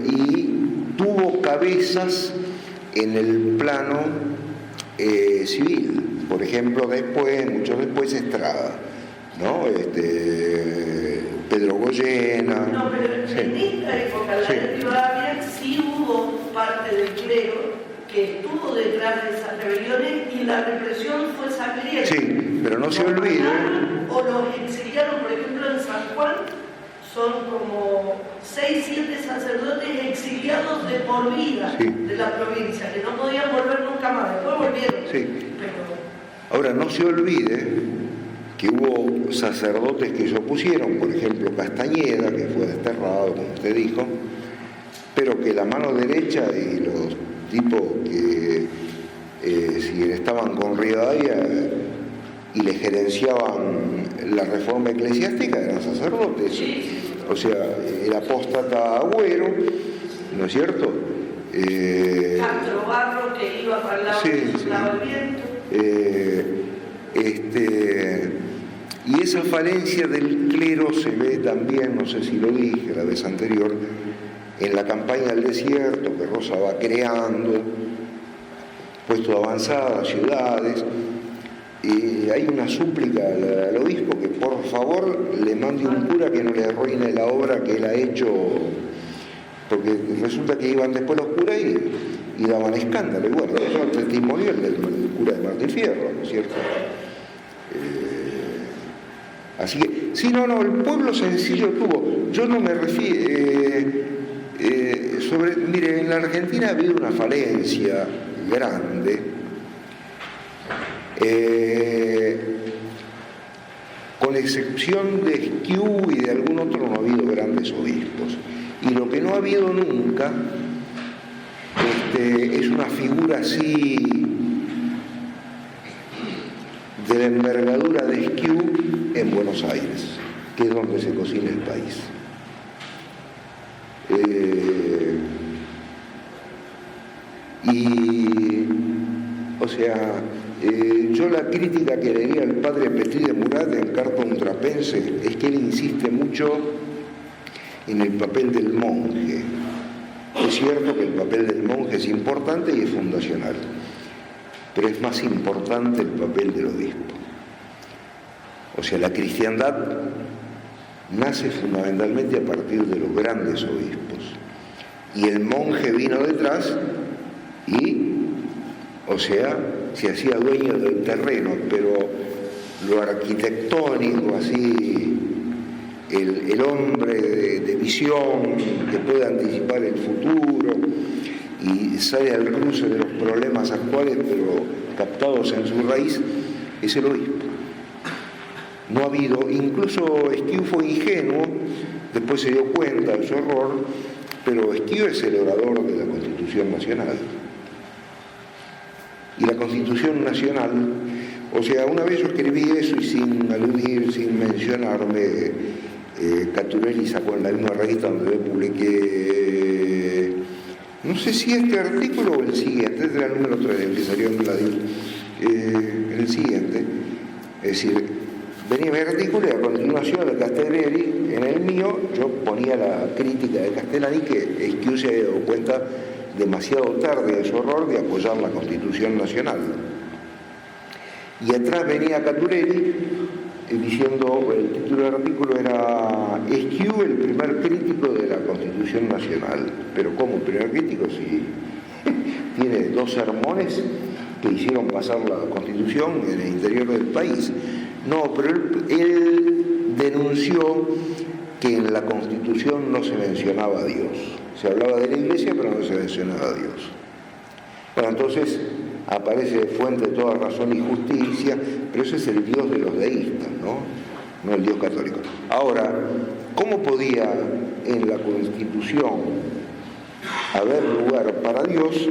y tuvo cabezas en el plano civil. Por ejemplo, mucho después Estrada, ¿no? Pedro Goyena. No, pero en esta época, la de Rivadavia, sí hubo parte del clero que estuvo detrás de esas rebeliones y la represión fue sangrienta. Sí, pero no se olvide. O los exiliaron, por ejemplo, en San Juan, son como 6, 7 sacerdotes exiliados de por vida, sí, de la provincia, que no podían volver nunca más. Después volvieron. Sí. Ahora, no se olvide que hubo sacerdotes que se opusieron, por ejemplo Castañeda, que fue desterrado, como usted dijo, pero que la mano derecha y los tipos que si estaban con Rivadavia y le gerenciaban la reforma eclesiástica eran sacerdotes. O sea, el apóstata Agüero, ¿no es cierto? Castro Barro, que iba para el lado del viento. Y esa falencia del clero se ve también, no sé si lo dije la vez anterior, en la campaña del desierto que Rosa va creando, puesto de avanzada, ciudades. Hay una súplica al obispo que por favor le mande un cura que no le arruine la obra que él ha hecho, porque resulta que iban después los curas y daban escándalo. Y bueno, eso es el testimonio del cura de Martín Fierro, ¿no es cierto? Así que, sí, no, el pueblo sencillo tuvo. Yo no me refiero mire, en la Argentina ha habido una falencia grande. Con excepción de Esquiú y de algún otro no ha habido grandes obispos, y lo que no ha habido nunca es una figura así de la envergadura de Esquiú en Buenos Aires, que es donde se cocina el país. O sea, yo la crítica que le di al padre Petri de Murat en Carta a un trapense es que él insiste mucho en el papel del monje. Es cierto que el papel del monje es importante y es fundacional, pero es más importante el papel del obispo. O sea, la cristiandad nace fundamentalmente a partir de los grandes obispos, y el monje vino detrás y, o sea, se hacía dueño del terreno, pero lo arquitectónico, así, el hombre de visión que puede anticipar el futuro y sale al cruce de los problemas actuales, pero captados en su raíz, es el obispo. No ha habido, incluso Esquiú fue ingenuo, después se dio cuenta de su error, pero Esquiú es el orador de la Constitución Nacional. Y la Constitución Nacional, o sea, una vez yo escribí eso y sin aludir, sin mencionarme, Caturelli sacó en la misma revista donde yo publiqué, no sé si este artículo o el siguiente, este era el número 3, el que salió en Gladius, el siguiente, es decir, venía mi artículo y a continuación de Castelli, en el mío, yo ponía la crítica de Castellani que Esquiú se había dado cuenta demasiado tarde de su error de apoyar la Constitución Nacional. Y atrás venía Caturelli diciendo, el título del artículo era Esquiú, el primer crítico de la Constitución Nacional. Pero ¿cómo el primer crítico? Si tiene 2 sermones que hicieron pasar la Constitución en el interior del país. No, pero él denunció que en la Constitución no se mencionaba a Dios. Se hablaba de la Iglesia, pero no se mencionaba a Dios. Bueno, entonces aparece fuente de toda razón y justicia, pero ese es el Dios de los deístas, no el Dios católico. Ahora, ¿cómo podía en la Constitución haber lugar para Dios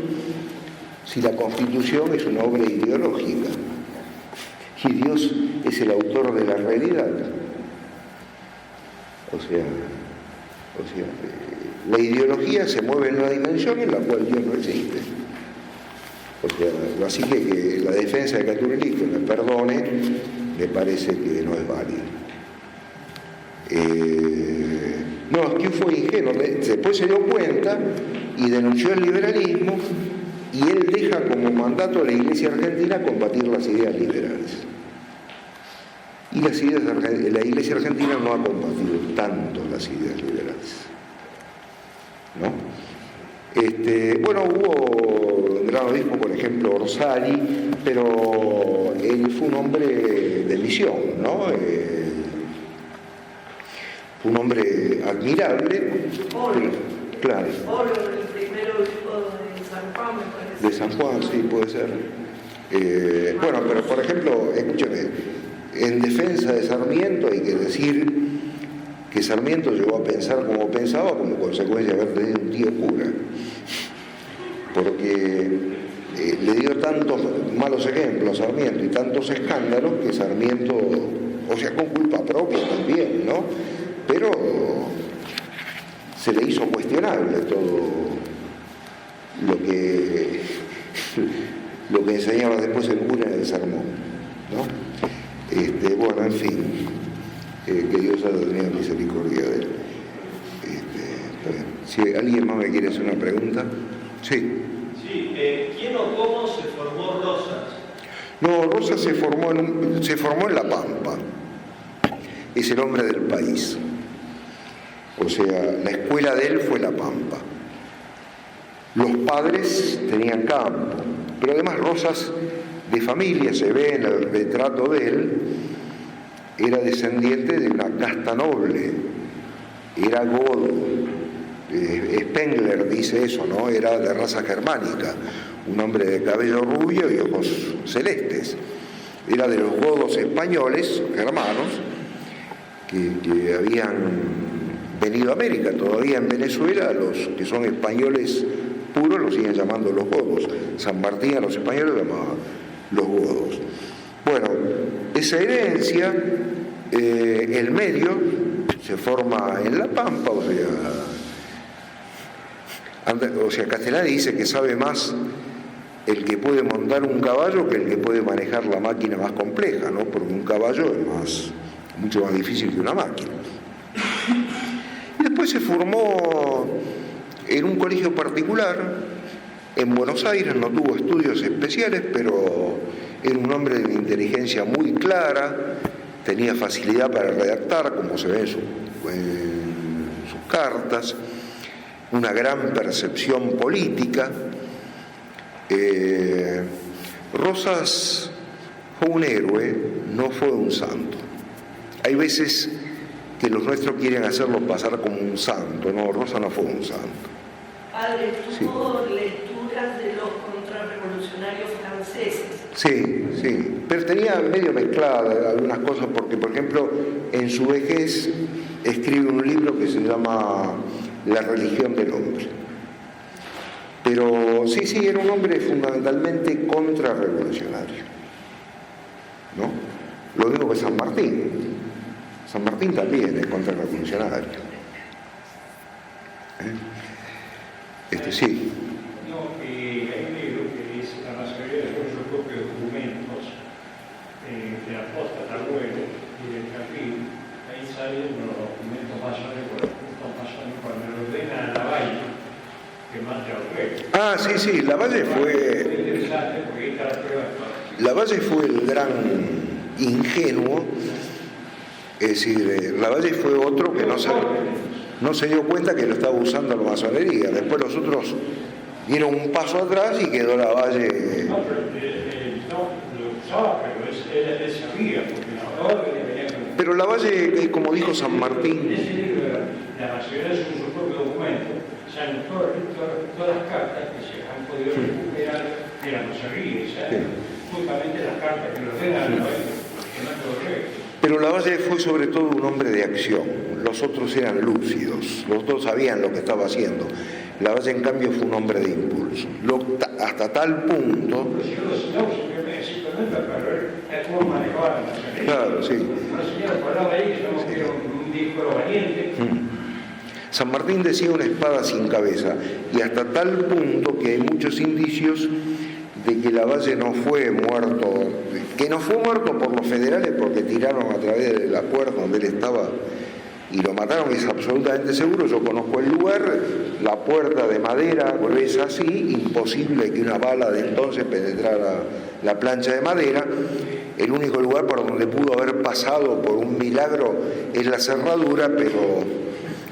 si la Constitución es una obra ideológica? Si Dios es el autor de la realidad. O sea, la ideología se mueve en una dimensión en la cual Dios no existe. O sea, así que la defensa de Caturelli, que me perdone, me parece que no es válida. No, es que fue ingenuo. Después se dio cuenta y denunció el liberalismo, y él deja como mandato a la Iglesia Argentina combatir las ideas liberales. Y la Iglesia Argentina no ha combatido tanto las ideas liberales, ¿no? Bueno, hubo un gran obispo, por ejemplo, Orsali, pero él fue un hombre de misión, ¿no? Fue un hombre admirable. Claro. El primer obispo de San Juan, me parece. De San Juan, sí, puede ser. Bueno, pero por ejemplo, escúchame, en defensa de Sarmiento hay que decir que Sarmiento llegó a pensar como pensaba como consecuencia de haber tenido un tío cura. porque le dio tantos malos ejemplos a Sarmiento y tantos escándalos que Sarmiento, o sea, con culpa propia también, ¿no? Pero se le hizo cuestionable todo lo que enseñaba después el cura en el sermón, ¿no? Bueno, en fin, que Dios haya tenido misericordia de él. Si alguien más me quiere hacer una pregunta. Sí. Sí, ¿quién o cómo se formó Rosas? No, Rosas se formó en La Pampa. Es el hombre del país. O sea, la escuela de él fue La Pampa. Los padres tenían campo, pero además Rosas, de familia, se ve en el retrato de él, era descendiente de una casta noble, era godo. Spengler dice eso, ¿no? Era de raza germánica, un hombre de cabello rubio y ojos celestes. Era de los godos españoles, germanos, que habían venido a América. Todavía en Venezuela los que son españoles puros los siguen llamando los godos. San Martín a los españoles los llamaban los godos. Bueno, esa herencia, el medio se forma en La Pampa, o sea, Castellani dice que sabe más el que puede montar un caballo que el que puede manejar la máquina más compleja, ¿no? Porque un caballo es mucho más difícil que una máquina. Y después se formó en un colegio particular en Buenos Aires, no tuvo estudios especiales, pero era un hombre de inteligencia muy clara, tenía facilidad para redactar, como se ve en sus cartas, una gran percepción política. Rosas fue un héroe, no fue un santo. Hay veces que los nuestros quieren hacerlo pasar como un santo. No, Rosas no fue un santo. Padre, tuvo lecturas de los contrarrevolucionarios franceses. Sí, sí, pero tenía medio mezclada algunas cosas, porque por ejemplo en su vejez escribe un libro que se llama La religión del hombre. Pero sí, era un hombre fundamentalmente contrarrevolucionario, ¿no? Lo mismo que San Martín. San Martín también es contrarrevolucionario. Sí. No, hay un libro que dice la mayoría de los propios documentos de la posta Tarhuelo y del Capín. Ahí salen los documentos masónicos, los puntos masónicos cuando lo ordenan a Lavalle que mate a Ortega. Ah, sí, Lavalle fue... Es interesante porque ahí está la prueba. Lavalle fue el gran ingenuo, es decir, Lavalle fue otro que no se dio cuenta que lo estaba usando la masonería. Después los otros dieron un paso atrás y quedó Lavalle... No, pero no lo usaba, pero él sabía, porque la orden venía con... Pero Lavalle, como dijo San Martín... En ese libro, la mayoría de su propio documento, salen todas las cartas que se han podido recuperar de la masonería, o sea, justamente las cartas que lo ordenan a Lavalle, que no es correcto. Pero Lavalle fue sobre todo un hombre de acción, los otros eran lúcidos, los dos sabían lo que estaba haciendo. Lavalle en cambio fue un hombre de impulso, hasta tal punto... Simplemente para ver cómo manejaba la masonería. Claro, sí. Una señora hablaba ahí que era un disco valiente. San Martín decía una espada sin cabeza, y hasta tal punto que hay muchos indicios de que Lavalle no fue muerto, que no fue muerto por los federales porque tiraron a través de la puerta donde él estaba y lo mataron, es absolutamente seguro. Yo conozco el lugar, la puerta de madera gruesa así, imposible que una bala de entonces penetrara la plancha de madera. El único lugar por donde pudo haber pasado por un milagro es la cerradura, pero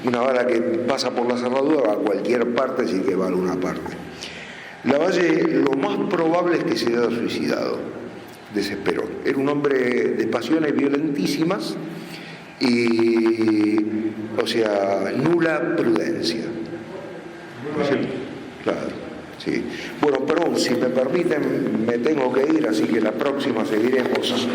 una bala que pasa por la cerradura va a cualquier parte, sí que va a alguna parte. Lavalle, lo más probable es que se haya suicidado, desesperó. Era un hombre de pasiones violentísimas y, o sea, nula prudencia. Claro, sí. Bueno, perdón, si me permiten, me tengo que ir, así que la próxima seguiremos, ¿no?